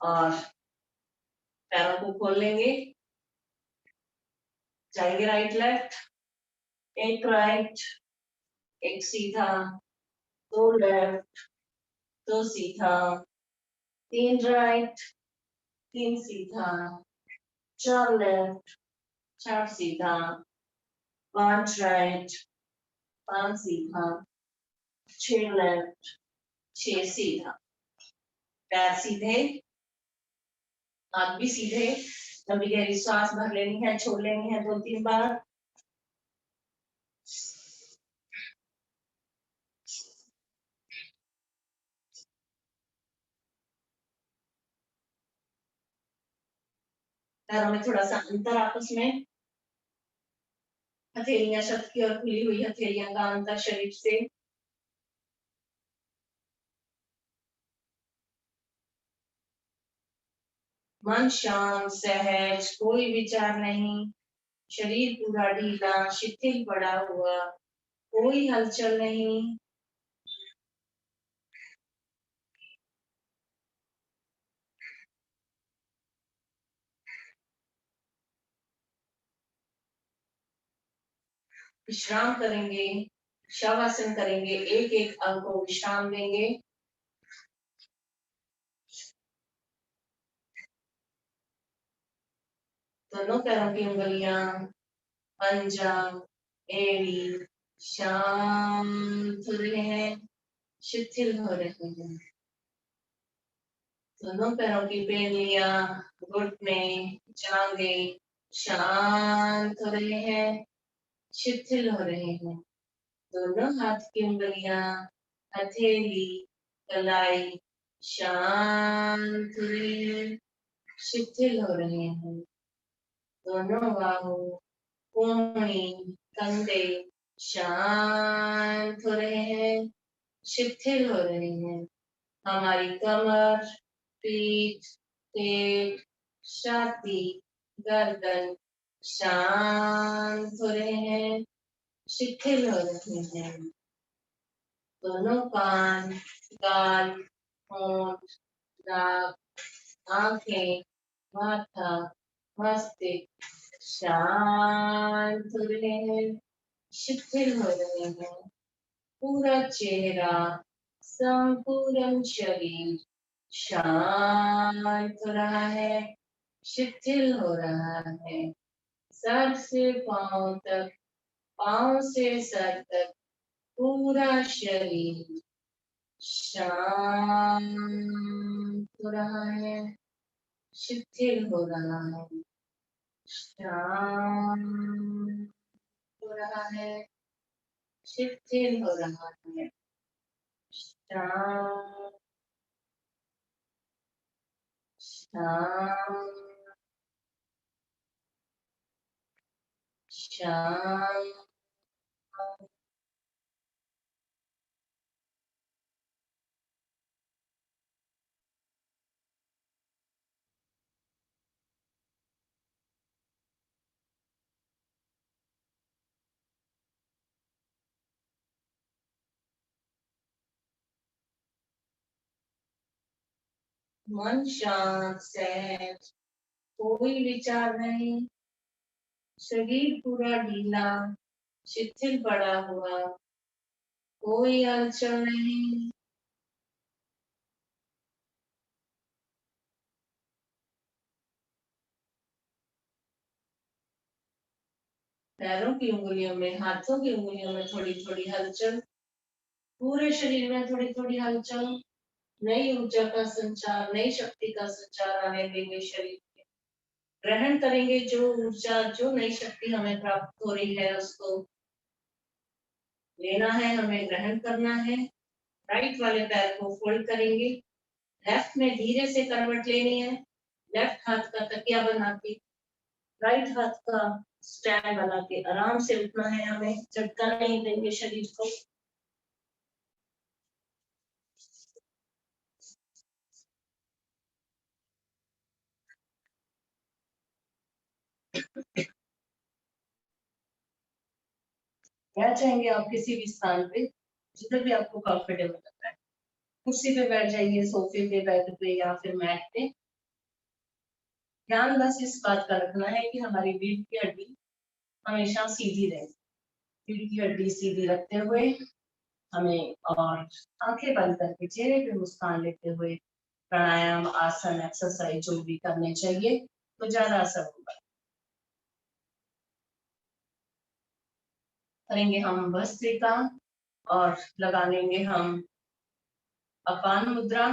और पैरों को खोल लेंगे, जाएंगे राइट लेफ्ट, एक राइट, एक सीधा, दो लेफ्ट, दो सीधा, तीन राइट, तीन सीधा, चार लेफ्ट, चार सीधा, पांच राइट, पांच सीधा, छह लेफ्ट, छह सीधा। पैर सीधे, हाथ भी सीधे, लंबी गहरी सांस भर लेनी है, छोड़ लेनी है 2-3 बार। पैरों में थोड़ा सा अंतर आपस में, हथेलियां शब्द की ओर खुली हुई, हथेलियां का अंतर शरीर से। मन शांत, सहज, कोई विचार नहीं, शरीर पूरा ढीला शिथिल पड़ा हुआ, कोई हलचल नहीं। विश्राम करेंगे, शवासन करेंगे, एक एक अंग को विश्राम देंगे। दोनों पैरों की उंगलियां, पंजा, एड़ी शांत हो रहे हैं, शिथिल हो रहे हैं। दोनों पैरों की बेलियां, घुटने, जांघे शांत हो रहे हैं, शिथिल हो रहे हैं। दोनों हाथ की उंगलियां, हथेली, कलाई शांत हो रही है, शिथिल हो रहे हैं। दोनों बाहु, कूहनी, कंधे शांत हो रहे हैं, शिथिल हो रहे हैं। हमारी कमर, पीठ, पेट, छाती, गर्दन शांत हो रहे हैं, शिथिल हो रहे हैं। दोनों कान, गाल, होंठ, नाक, आंखें, माथा, मस्तिष्क शांत हो रहे हैं, शिथिल हो रहे हैं। पूरा चेहरा, संपूर्ण शरीर शांत हो रहा है, शिथिल हो रहा है। सर से पांव तक, पांव से सर तक पूरा शरीर शांत हो रहा है, शिथिल हो रहा है, शांत हो रहा है, शिथिल हो रहा है, शांत शांत शांत। मन शांत, सहज, कोई विचार नहीं, शरीर पूरा ढीला, शिथिल पड़ा हुआ, कोई हलचल नहीं। पैरों की उंगलियों में, हाथों की उंगलियों में थोड़ी थोड़ी हलचल, पूरे शरीर में थोड़ी थोड़ी हलचल। नई ऊर्जा का संचार, नई शक्ति का संचार आने देंगे शरीर में। ग्रहण करेंगे जो ऊर्जा, जो नई शक्ति हमें प्राप्त हो रही है उसको लेना है, हमें ग्रहण करना है। राइट वाले पैर को फोल्ड करेंगे, लेफ्ट में धीरे से करवट लेनी है, लेफ्ट हाथ का तकिया बना के, राइट हाथ का स्टैंड बना के आराम से उठना है, हमें झटका नहीं देंगे शरीर को। बैठ जाएंगे आप किसी भी स्थान पे, जिधर भी आपको कंफर्टेबल लगता है। कुर्सी पे बैठ जाइए, सोफे पे, बेड पे या फिर मैट पे। ध्यान बस इस बात का रखना है कि हमारी रीढ़ की हड्डी हमेशा सीधी रहे। रीढ़ की हड्डी सीधी रखते हुए हमें, और आंखें बंद करके चेहरे पे मुस्कान लेते हुए प्राणायाम, आसन, एक्सरसाइज जो भी करने चाहिए तो ज्यादा असर होगा। करेंगे हम भस्त्रिका और लगा लेंगे हम अपान मुद्रा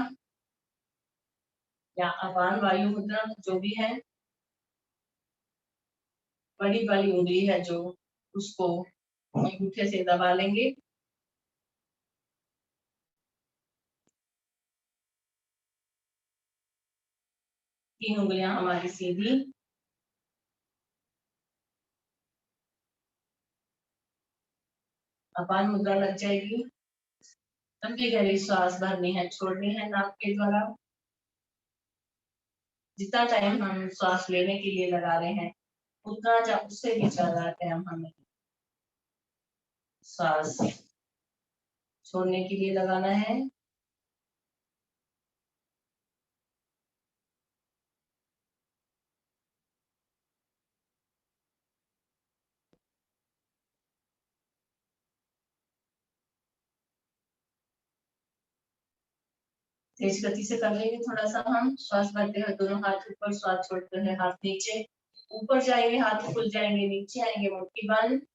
या अपान वायु मुद्रा, जो भी है। बड़ी वाली उंगली है जो, उसको अंगूठे से दबा लेंगे। तीन उंगलियां हमारी सीधी, अपान मुद्रा लग जाएगी। लंबी गहरी सांस भरनी है, छोड़नी है नाक के द्वारा। जितना टाइम हम सांस लेने के लिए लगा रहे हैं उतना उससे भी ज्यादा टाइम हमें सांस छोड़ने के लिए लगाना है। तेज गति से कर लेंगे थोड़ा सा। हम श्वास भरते हैं, दोनों हाथ ऊपर, श्वास छोड़ते हैं, हाथ नीचे, ऊपर जाएंगे, हाथ खुल जाएंगे, नीचे आएंगे, मुट्ठी बंद।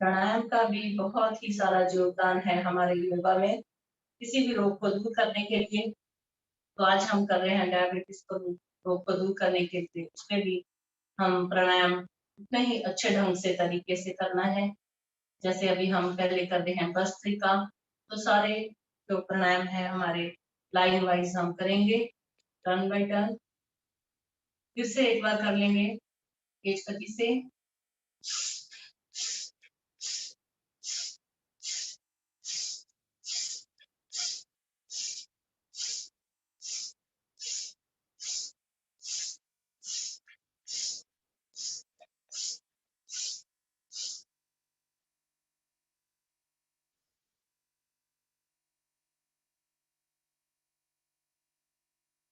प्राणायाम का भी बहुत ही सारा योगदान है हमारे योगा में, किसी भी रोग को दूर करने के लिए। तो आज हम कर रहे हैं डायबिटीज को, रोग को दूर करने के लिए, उसमें भी हम प्राणायाम उतने ही अच्छे ढंग से तरीके से करना है। जैसे अभी हम पहले कर रहे हैं भस्त्रिका, तो सारे जो प्राणायाम है हमारे लाइन वाइज हम करेंगे, टर्न बाय टर्न। फिर से एक बार कर लेंगे तेज गति से।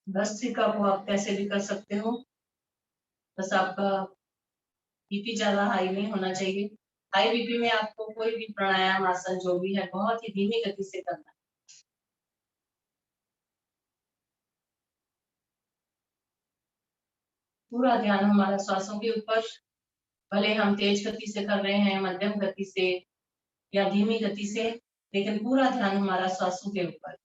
भस्त्रिका को आप कैसे भी कर सकते हो, बस आपका बीपी ज्यादा हाई नहीं होना चाहिए। हाई बीपी में आपको कोई भी प्राणायाम आसन जो भी है बहुत ही धीमी गति से करना है। पूरा ध्यान हमारा श्वासों के ऊपर, भले हम तेज गति से कर रहे हैं, मध्यम गति से या धीमी गति से, लेकिन पूरा ध्यान हमारा श्वासों के ऊपर।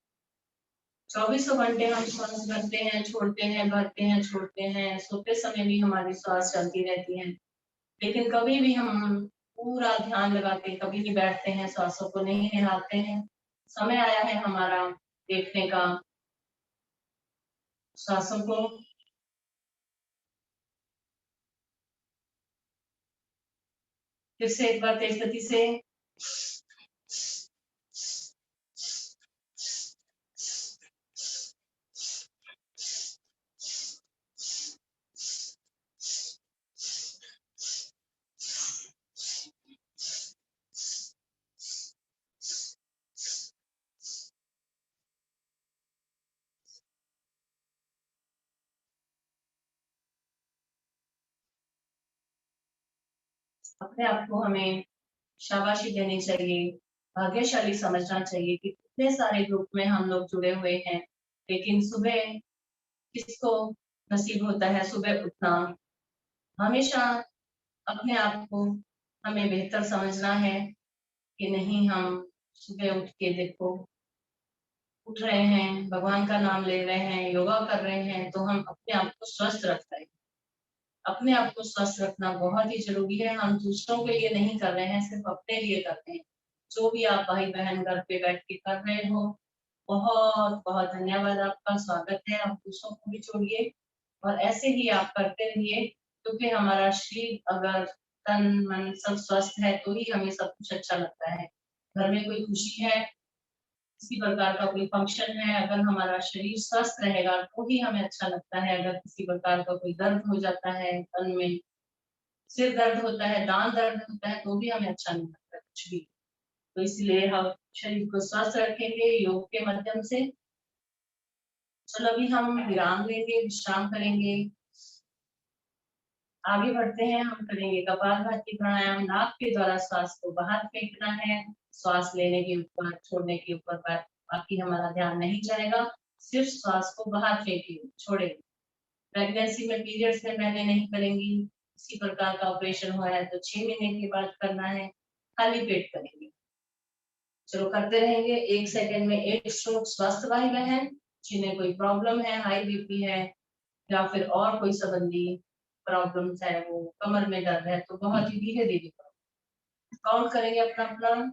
24 घंटे हम श्वास भरते हैं, छोड़ते हैं, भरते हैं, छोड़ते हैं। सोते समय भी हमारी श्वास चलती रहती है, लेकिन कभी भी हम पूरा ध्यान लगा के कभी भी बैठते हैं, श्वासों को नहीं निहारते हैं। समय आया है हमारा देखने का श्वासों को। फिर से एक बार तेज गति से। अपने आप को हमें शाबाशी देनी चाहिए, भाग्यशाली समझना चाहिए कि कितने सारे ग्रुप में हम लोग जुड़े हुए हैं, लेकिन सुबह किसको नसीब होता है सुबह उठना। हमेशा अपने आप को हमें बेहतर समझना है कि नहीं, हम सुबह उठ के देखो, उठ रहे हैं, भगवान का नाम ले रहे हैं, योगा कर रहे हैं, तो हम अपने आप को स्वस्थ रख रहे हैं। अपने आप को स्वस्थ रखना बहुत ही जरूरी है। हम दूसरों के लिए नहीं कर रहे हैं, सिर्फ अपने लिए करते हैं। जो भी आप भाई बहन घर पे बैठ के कर रहे हो, बहुत बहुत धन्यवाद, आपका स्वागत है। आप दूसरों को भी जोड़िए और ऐसे ही आप करते रहिए, क्योंकि हमारा शरीर अगर तन मन सब स्वस्थ है तो ही हमें सब कुछ अच्छा लगता है। घर में कोई खुशी है, किसी प्रकार का कोई फंक्शन है, अगर हमारा शरीर स्वस्थ रहेगा तो ही हमें अच्छा लगता है। अगर किसी प्रकार का कोई दर्द हो जाता है तन में, सिर दर्द होता है, दांत दर्द होता है, तो भी हमें अच्छा नहीं लगता कुछ भी। तो इसलिए हम शरीर को स्वस्थ रखेंगे योग के माध्यम से। चलो अभी हम विराम लेंगे, विश्राम करेंगे, आगे बढ़ते हैं। हम करेंगे कपालभाति प्राणायाम। नाक के द्वारा श्वास को बाहर फेंकना है, श्वास लेने के ऊपर, छोड़ने के ऊपर बाकी हमारा ध्यान नहीं जाएगा, सिर्फ श्वास को बाहर फेंकेंगे, छोड़ेंगे। प्रेगनेंसी में पीरियड्स में पहले नहीं करेंगी। किसी प्रकार का ऑपरेशन हुआ है तो 6 महीने के बाद करना है, खाली पेट करेंगे। चलो करते रहेंगे। 1 सेकंड में 1 स्ट्रोक। स्वस्थ भाई बहन जिन्हें कोई प्रॉब्लम है, हाई बीपी है या फिर और कोई संबंधी प्रॉब्लम्स है, वो कमर में दर्द है, तो बहुत ही धीरे धीरे काउंट करेंगे अपना अपना।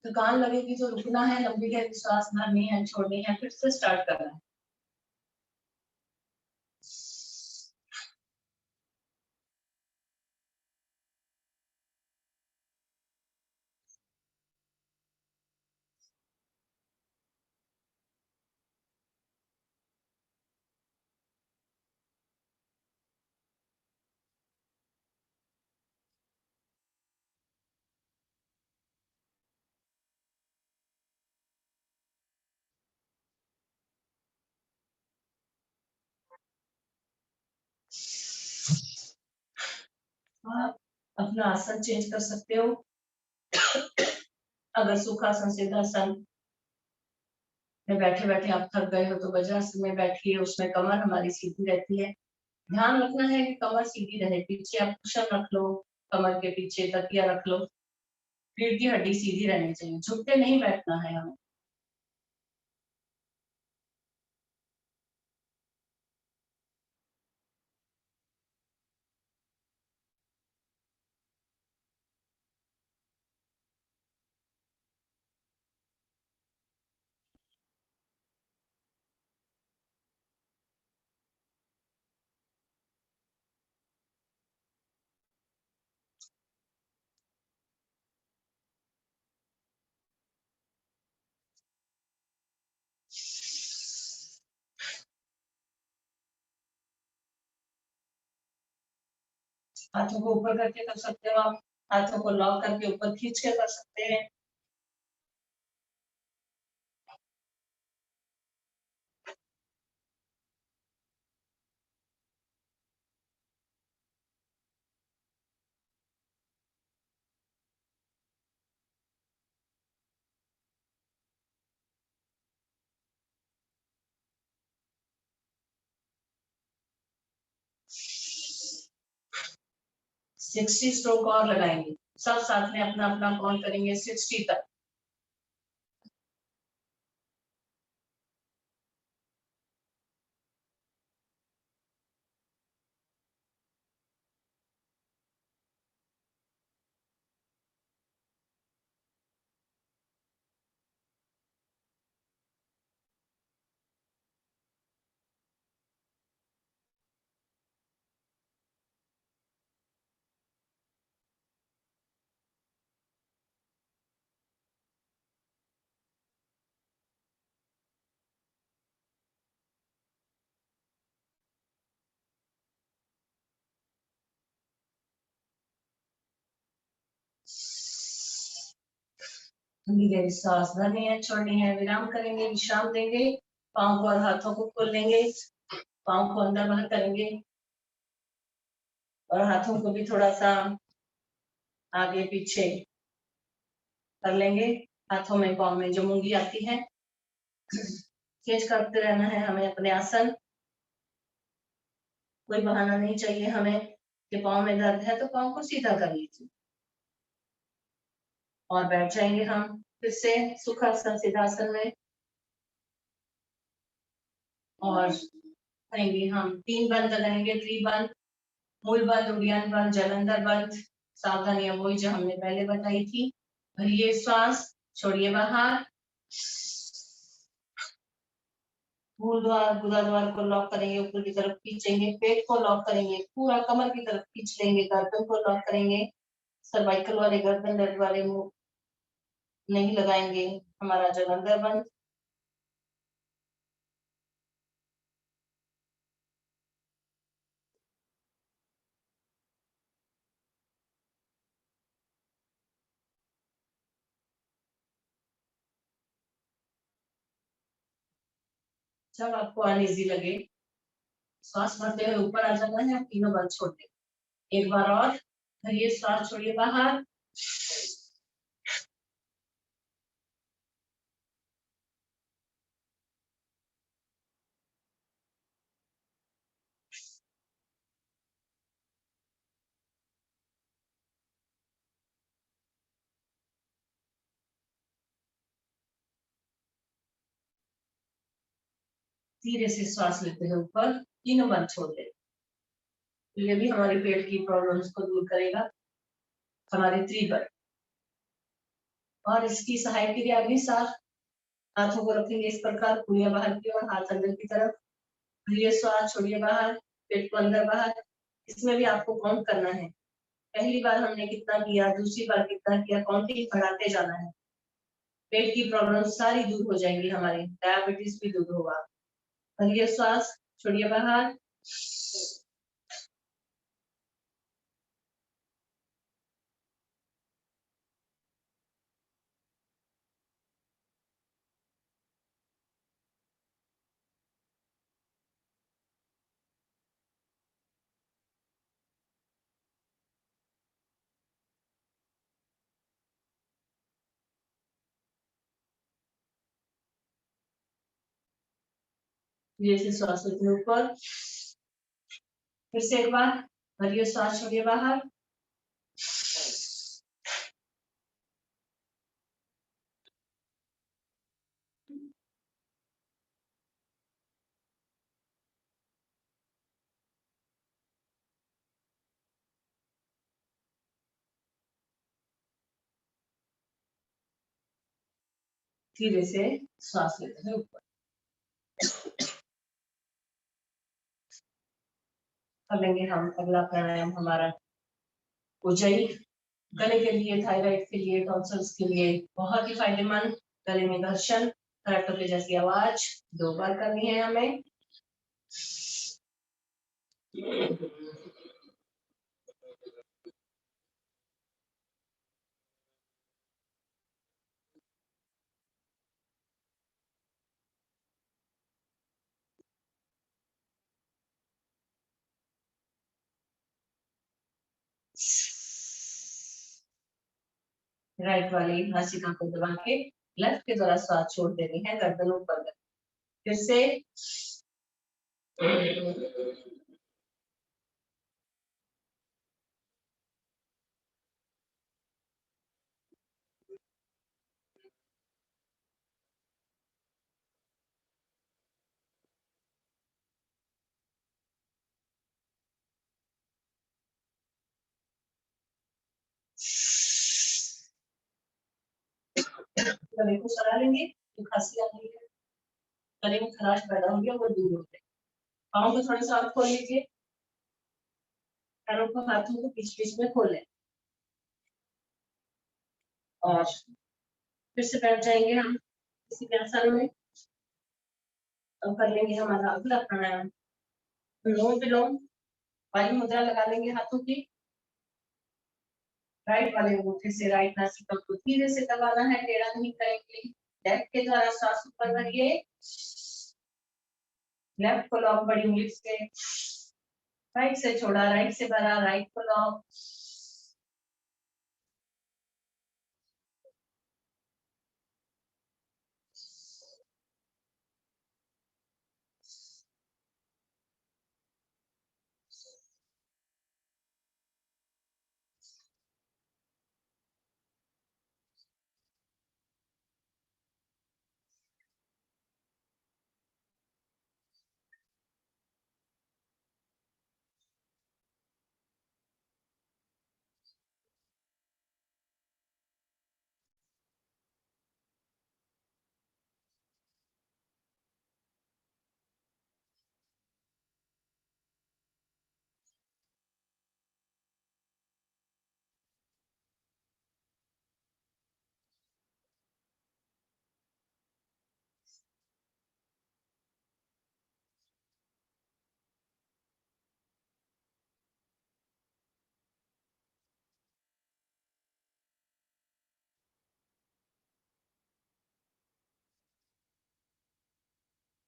थकान लगेगी तो रुकना है, लंबी गहरी सांस भरनी है, छोड़नी है, फिर से स्टार्ट करना है। आप अपना आसन चेंज कर सकते हो। अगर सुखासन सिद्धासन में बैठे बैठे आप थक गए हो तो वज्रासन में बैठिए, उसमें कमर हमारी सीधी रहती है। ध्यान रखना है कि कमर सीधी रहे, पीछे आप कुशन रख लो, कमर के पीछे तकिया रख लो, रीढ़ की हड्डी सीधी रहनी चाहिए, झुक के नहीं बैठना है हमें। हाथों को ऊपर करके कर सकते हो आप, हाथों को लॉक करके ऊपर खींच के कर सकते हैं। सिक्सटी स्ट्रोक और लगाएंगे, सब साथ में अपना अपना काउंट करेंगे 60 तक। लंबी गहरी सांस भरनी है, छोड़नी है, विराम करेंगे, विश्राम देंगे, पाँव को और हाथों को खोल लेंगे, पाँव को अंदर बाहर करेंगे और हाथों को भी थोड़ा सा आगे पीछे कर लेंगे। हाथों में पाँव में जो मुंगी आती है चेंज करते रहना है हमें अपने आसन। कोई बहाना नहीं चाहिए हमें कि पाँव में दर्द है तो पाँव को सीधा कर लीजिए और बैठ जाएंगे हम फिर से सुखासन सिद्धासन में। और करेंगे हम 3 बंद लगाएंगे, त्रिबंध, मूल बंद, उड़ियान बंद, जलंधर बंद। सावधानियां वही जो हमने पहले बताई थी। भरिए श्वास, छोड़िए बाहर। मूल द्वार गुदा द्वार को लॉक करेंगे, ऊपर की तरफ खींचेंगे, पेट को लॉक करेंगे, पूरा कमर की तरफ खींच लेंगे, गर्दन को लॉक करेंगे, सर्वाइकल वाले गर्दन दर्द वाले मुंह नहीं लगाएंगे, हमारा जलंधर बंद। जब आपको अनईजी लगे श्वास भरते हुए ऊपर आ जाना है, तीनों बंद छोड़ दें। एक बार और भरिए श्वास, छोड़िए बाहर। धीरे से श्वास लेते हैं ऊपर, तीनों बंद छोड़ दें। ये भी हमारी पेट की प्रॉब्लम्स को दूर करेगा। हमारे त्रिबंध और इसकी सहायक क्रिया अग्निसार। हाथों को रखेंगे इस प्रकार, पुड़िया बाहर की ओर, हाथ अंदर की तरफ। भरिए श्वास, छोड़िए बाहर, पेट को अंदर बाहर। इसमें भी आपको काउंट करना है, पहली बार हमने कितना किया, दूसरी बार कितना किया, काउंटिंग बढ़ाते जाना है। पेट की प्रॉब्लम सारी दूर हो जाएंगी, हमारी डायबिटीज भी दूर होगा। भरिए श्वास, छोड़िए बाहर। धीरे से श्वास लेते हैं ऊपर। फिर से एक बार भरिए श्वास, छोड़िए बाहर। धीरे से श्वास लेते हैं ऊपर। कर लेंगे हम अगला प्राणायाम हमारा उज्जयी। गले के लिए, थायराइड के लिए, टॉन्सिल्स के लिए बहुत ही फायदेमंद। गले में घर्षण, कराटो के जैसी आवाज 2 बार करनी है हमें। राइट वाली नासिका को दबा के लेफ्ट के द्वारा श्वास छोड़ देनी है, गर्दन ऊपर। फिर से गले को सरा लेंगे, तो खांसी आ रही है, गले में खराश पैदा हो गया, वो दूर हो जाए। पाँव को थोड़ा सा आप खोल लीजिए, पैरों को, हाथों को बीच बीच में खोलें और फिर से बैठ जाएंगे हम इसी के आसन में। अब कर लेंगे हमारा अगला प्राणायाम, अनुलोम विलोम। वायु मुद्रा लगा लेंगे हाथों की। राइट वाले अंगूठे से राइट नासिका को धीरे से दबाना है, टेढ़ा नहीं करेंगे। लेफ्ट के द्वारा सांस ऊपर भरिए, लेफ्ट को लॉक बड़ी उंगली से, राइट से छोड़ा, राइट से भरा, राइट को लॉक।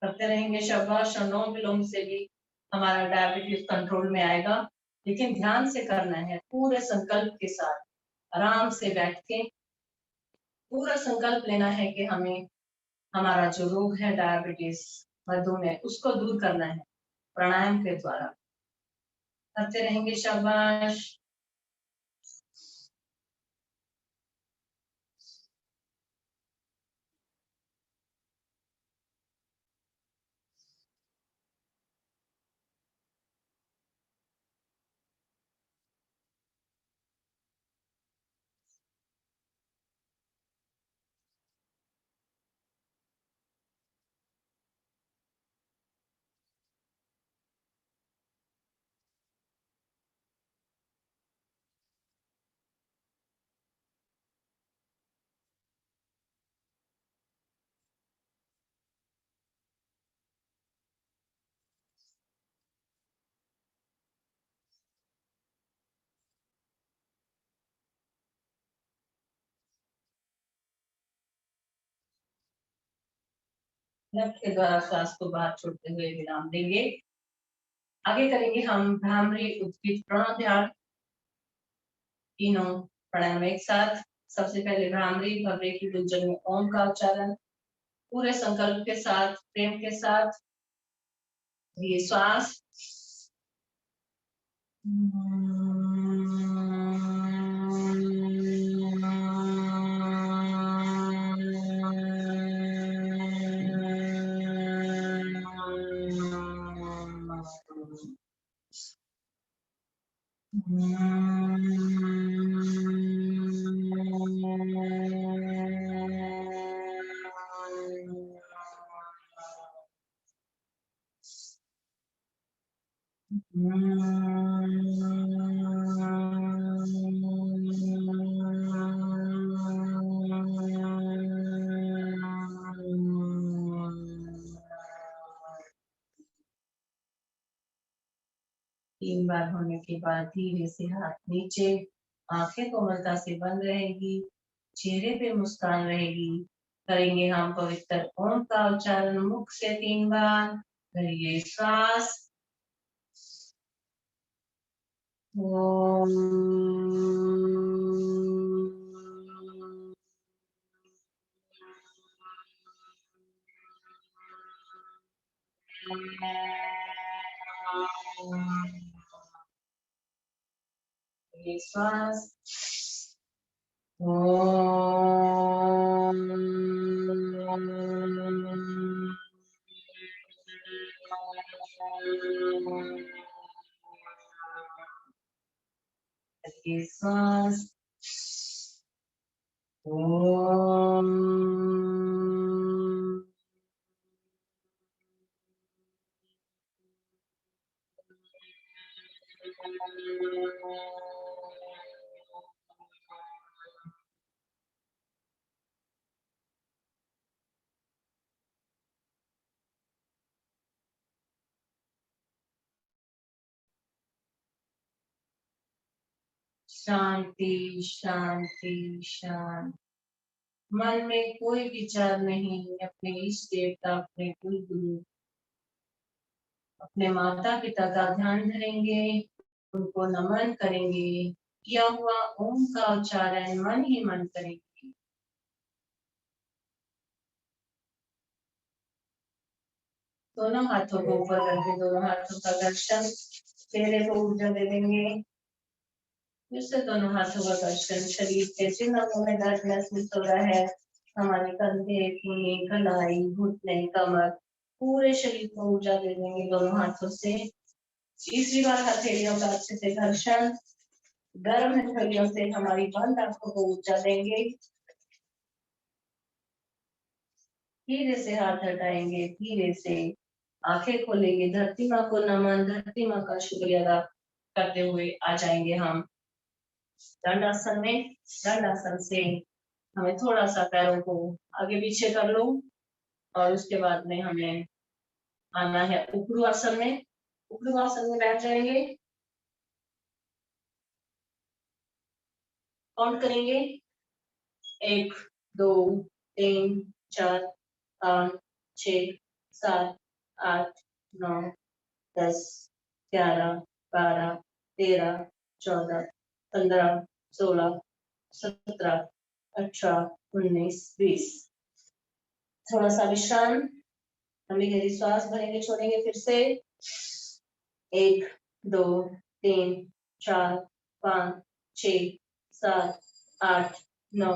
करते रहेंगे शाबाश। अनुलोम विलोम से भी हमारा डायबिटीज कंट्रोल में आएगा, लेकिन ध्यान से करना है, पूरे संकल्प के साथ। आराम से बैठ के पूरा संकल्प लेना है कि हमें हमारा जो रोग है डायबिटीज, मधुमेह, उसको दूर करना है प्राणायाम के द्वारा। करते रहेंगे शाबाश। नक के द्वारा श्वास को बाहर छोड़ते हुए विराम देंगे। आगे करेंगे हम भ्रामरी उद्गीत प्रणव ध्यान, तीनों प्राणायाम एक साथ। सबसे पहले भ्रामरी भव्य की गुंजन में ओम का उच्चारण, पूरे संकल्प के साथ, प्रेम के साथ। ये श्वास तीन बार होने के बाद धीरे से हाथ नीचे, आंखें कोमलता से बंद रहेगी, चेहरे पे मुस्कान रहेगी। करेंगे हम पवित्र ओम का उच्चारण मुख से 3 बार। करिए श्वास ओम। ये श्वास श्वास ओम। शांति शांति शांति। मन में कोई विचार नहीं, अपने इष्ट देवता, अपने कुल गुरु, अपने माता पिता का ध्यान धरेंगे, उनको नमन करेंगे। किया हुआ ओम का उच्चारण मन ही मन करेंगे। दोनों हाथों को ऊपर करके दोनों हाथों का घर्षण, चेहरे को ऊर्जा दे देंगे। फिर से दोनों हाथों का घर्षण, शरीर के जिन अंगों में दर्द महसूस हो रहा है, हमारे कंधे, कूल्हे, कलाई, घुटने, कमर, पूरे शरीर को ऊर्जा दे देंगे दोनों हाथों से। तीसरी बार हथेलियों का अच्छे से घर्षण, गर्म हथेलियों से हमारी बंद आंखों को ऊर्जा देंगे। धीरे से हाथ हटाएंगे, धीरे से आंखें खोलेंगे, धरती माँ को नमन, धरती माँ का शुक्रिया अदा करते हुए आ जाएंगे हम दंडासन में। दंडासन से हमें थोड़ा सा पैरों को आगे पीछे कर लो और उसके बाद में हमें आना है उपरूआसन में। उपरूआसन में बैठ जाएंगे, काउंट करेंगे 1 2 3 4 5 6 7 8 9 10 11 12 13 14 15 16 17 18 19 20। थोड़ा सा विश्राम, लंबी गहरी श्वास भरेंगे, छोड़ेंगे। फिर से 1 2 3 4 5 6 7 8 9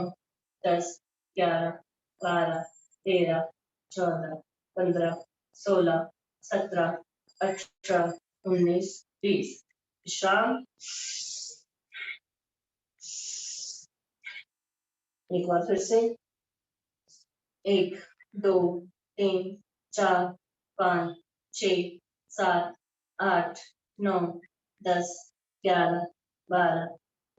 10 11 12 13 14 15 16 17 18 19 20। विश्राम। एक बार फिर से 1 2 3 4 5 6 7 8 9 10 11 12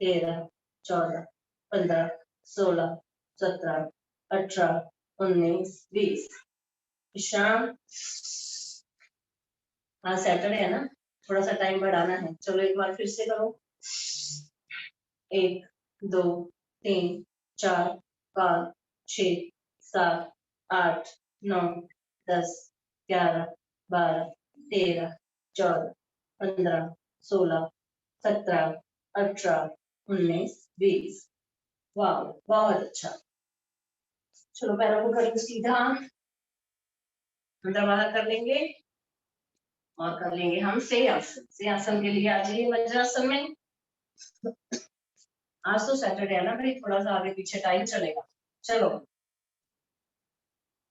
13 14 15 16 17 18 19 20। विश्राम। हाँ सैटरडे है ना, थोड़ा सा टाइम बढ़ाना है। चलो एक बार फिर से करो 1 2 3 4 5 6 7 8 9 10, 11, 12, 13, 14, 15, 16, 17, 18, 19, 20। वाह, बहुत अच्छा। चलो पैरों को करेंगे सीधा, अंदर बाहर कर लेंगे और कर लेंगे हम सिंहासन। सिंहासन के लिए आ जाइए वज्रासन में। आज तो सैटरडे है ना भाई, थोड़ा सा आगे पीछे टाइम चलेगा। चलो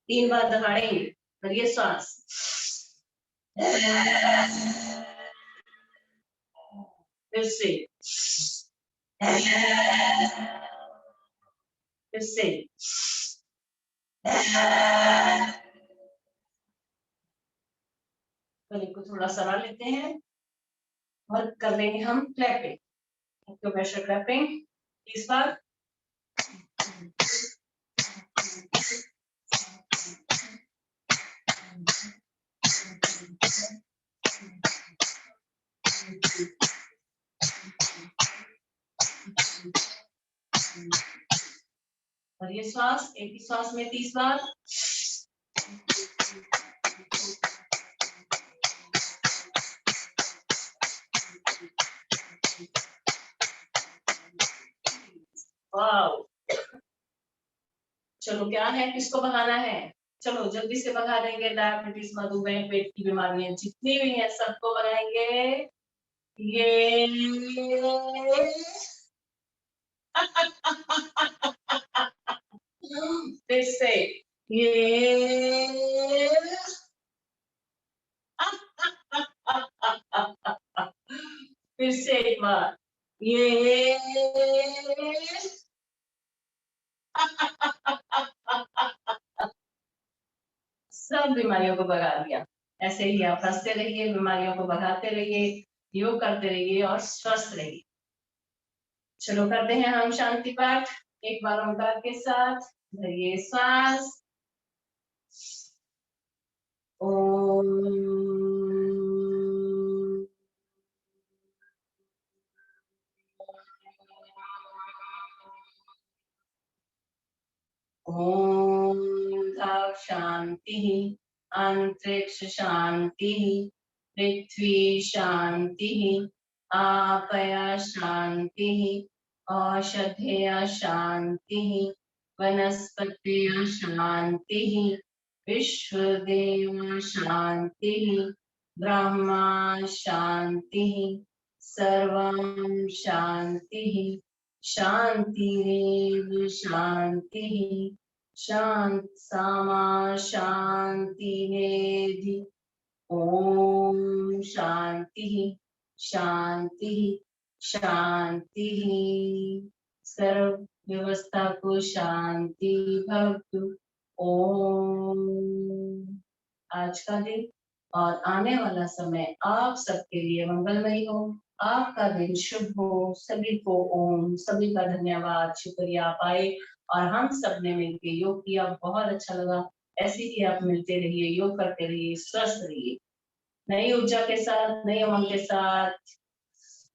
3 बार दहाड़ेंगे, करिए सांस। फिर से, फिर से, गले को थोड़ा सरा लेते हैं और कर लेंगे हम क्लैपिंग, एक्यूप्रेशर क्लैपिंग 30 बार। और ये श्वास, एक ही श्वास में 30 बार। वाओ, चलो क्या है, किसको भगाना है? चलो जल्दी से भगा देंगे। डायबिटीज, मधुमेह, पेट की बीमारियां जितनी भी हैं सबको भगाएंगे। ये फिर से ये फिर से एक बार ये सब बीमारियों को भगा दिया। ऐसे ही आप हंसते रहिए, बीमारियों को भगाते रहिए, योग करते रहिए और स्वस्थ रहिए। चलो करते हैं हम शांति पाठ एक बार ओंकार के साथ। धरिए श्वास। ओम ओम शांति, अंतरिक्ष शांति, पृथ्वी शांति, आपया शांति, औषधेय शांति, वनस्पतिय शांति, विश्वदेव शांति, ब्रह्मा शांति, सर्वं शांति, शांतिरेव शांति, शांत सामा शांतिरेधि। ओम शांति शांति शांति। सर्व व्यवस्था को शांति भवतु। ओम। आज का दिन और आने वाला समय आप सबके लिए मंगलमय हो। आपका दिन शुभ हो। सभी को ओम। सभी का धन्यवाद, शुक्रिया। आप आए और हम सब ने मिलकर योग किया, बहुत अच्छा लगा। ऐसे ही आप मिलते रहिए, योग करते रहिए, स्वस्थ रहिए। नई ऊर्जा के साथ, नई उमंग के साथ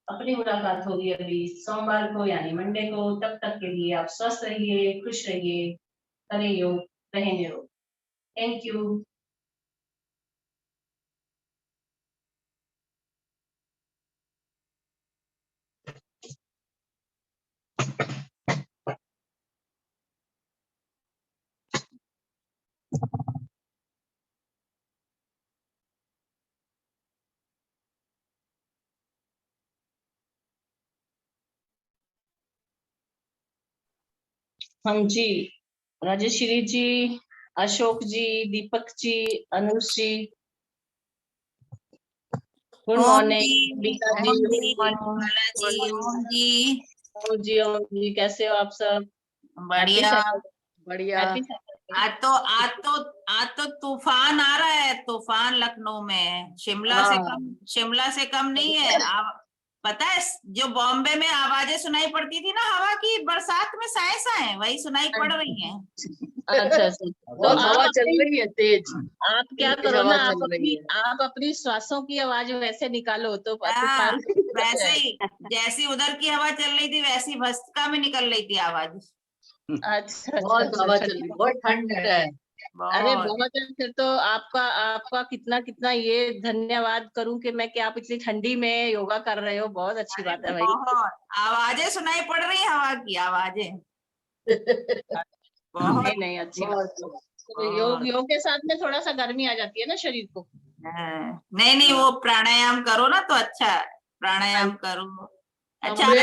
अपनी मुलाकात होगी अभी सोमवार को यानी मंडे को। तब तक के लिए आप स्वस्थ रहिए, खुश रहिए, करें योग, रहें निरोग। Thank you. हाँ जी, राजेश्वरी जी, अशोक जी, दीपक जी, अनुज जी, गुड मॉर्निंग। बीता जी, ओम जी, ओम जी, कैसे हो आप सब? बढ़िया बढ़िया। आज तो तूफान आ रहा है, तूफान लखनऊ में। शिमला से कम नहीं है। पता है जो बॉम्बे में आवाजें सुनाई पड़ती थी ना हवा की, बरसात में साए साए वही सुनाई पड़ रही हैं। अच्छा अच्छा। तो हवा चल रही है तेज। आप क्या करो ना, आप अपनी श्वासों की आवाज वैसे निकालो तो तूफान वैसे ही जैसी उधर की हवा चल रही थी वैसी भस्का में निकल रही थी आवाज। अच्छा, बहुत हवा चल रही, बहुत ठंड है। अरे बहुत बहुत है। फिर तो आपका आपका कितना कितना ये धन्यवाद करूं कि मैं कि आप इतनी ठंडी में योगा कर रहे हो। बहुत अच्छी बात है भाई। बहुत आवाजें सुनाई पड़ रही हैं, हवा की आवाजें बहुत नहीं नहीं, अच्छी बात है। बहुत तो योग बहुत। योग के साथ में थोड़ा सा गर्मी आ जाती है ना शरीर को। हाँ, नहीं नहीं, वो प्राणायाम करो ना तो अच्छा है, प्राणायाम करो। अच्छा, कमरे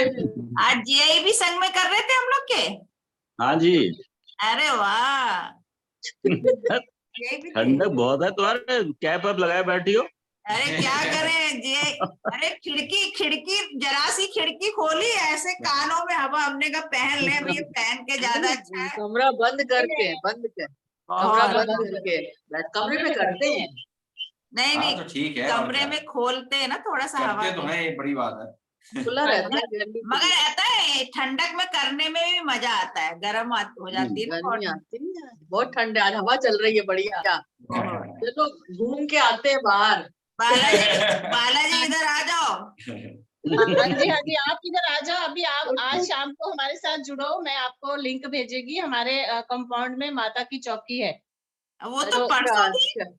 आज जीआई भी संग में कर रहे थे हम लोग के। हाँ जी। अरे वाह, यही भी थे। ठंडक बहुत है, तुम्हारे कैप वैप लगाए बैठी हो। अरे क्या करें जीआई, अरे खिड़की खिड़की जरा सी खिड़की खोली, ऐसे कानों में हवा, हमने कहा पहन ले, अब ये पहन के ज्यादा अच्छा है। कमरा बंद करके कमरा बहुत बंद करके कमरे में करते हैं। नहीं हाँ नहीं, तो ठीक है, और कमरे क्या? में खोलते हैं ना थोड़ा सा हवा करते तो के। है, ये बड़ी बात है। खुला रहता है गर्मी मगर आता है ठंडक में करने में भी मजा आता है, गर्म हो जाती है ना गर्मी body। आती है, बहुत ठंड है, आज हवा चल रही है बढ़िया। बहुत। चलो घूम के आते हैं बाहर। बालाजी इधर आ जाओ। हाँ जी हाँ जी, आप इधर आ जाओ। अभी आप आज शाम को हमारे साथ जुड़ो, मैं आपको लिंक भेजेगी। हमारे कंपाउंड में माता की चौकी है, वो तो तो परसों थी। अच्छा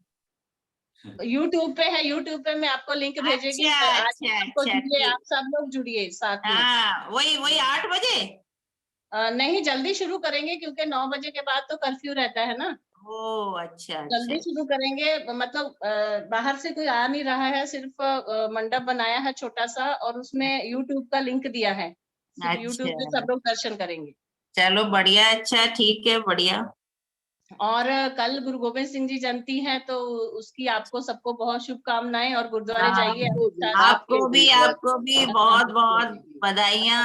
यूट्यूब पे है। यूट्यूब पे मैं आपको लिंक भेजेगी। अच्छा आज अच्छा आपको अच्छा, जुड़िए, ठीक। आप सब लोग जुड़िए साथ में। हाँ, वही वही 8 बजे। नहीं, जल्दी शुरू करेंगे क्योंकि 9 बजे के बाद तो कर्फ्यू रहता है ना। ओ अच्छा अच्छा। जल्दी शुरू करेंगे। मतलब बाहर से कोई आ नहीं रहा है, सिर्फ मंडप बनाया है छोटा सा, और उसमें यूट्यूब का लिंक दिया है। यूट्यूब पे अच्छा सब लोग दर्शन करेंगे। चलो बढ़िया, अच्छा ठीक है, बढ़िया। और कल गुरु गोविंद सिंह जी जयंती है, तो उसकी आपको सबको बहुत शुभकामनाएं। और गुरुद्वारे हाँ, जाइए। आपको भी बहुत बहुत बधाइयाँ।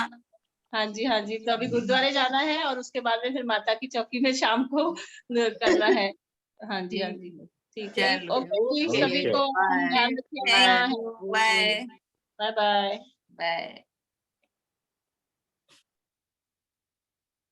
हाँ जी हाँ जी, तो अभी गुरुद्वारे जाना है और उसके बाद में फिर माता की चौकी में शाम को करना है। हाँ जी हाँ जी, ठीक है। चलो ओके जी, ओके, सभी को बाय ध्यान रखिए थैंक अपना। You, bye bye bye. Bye.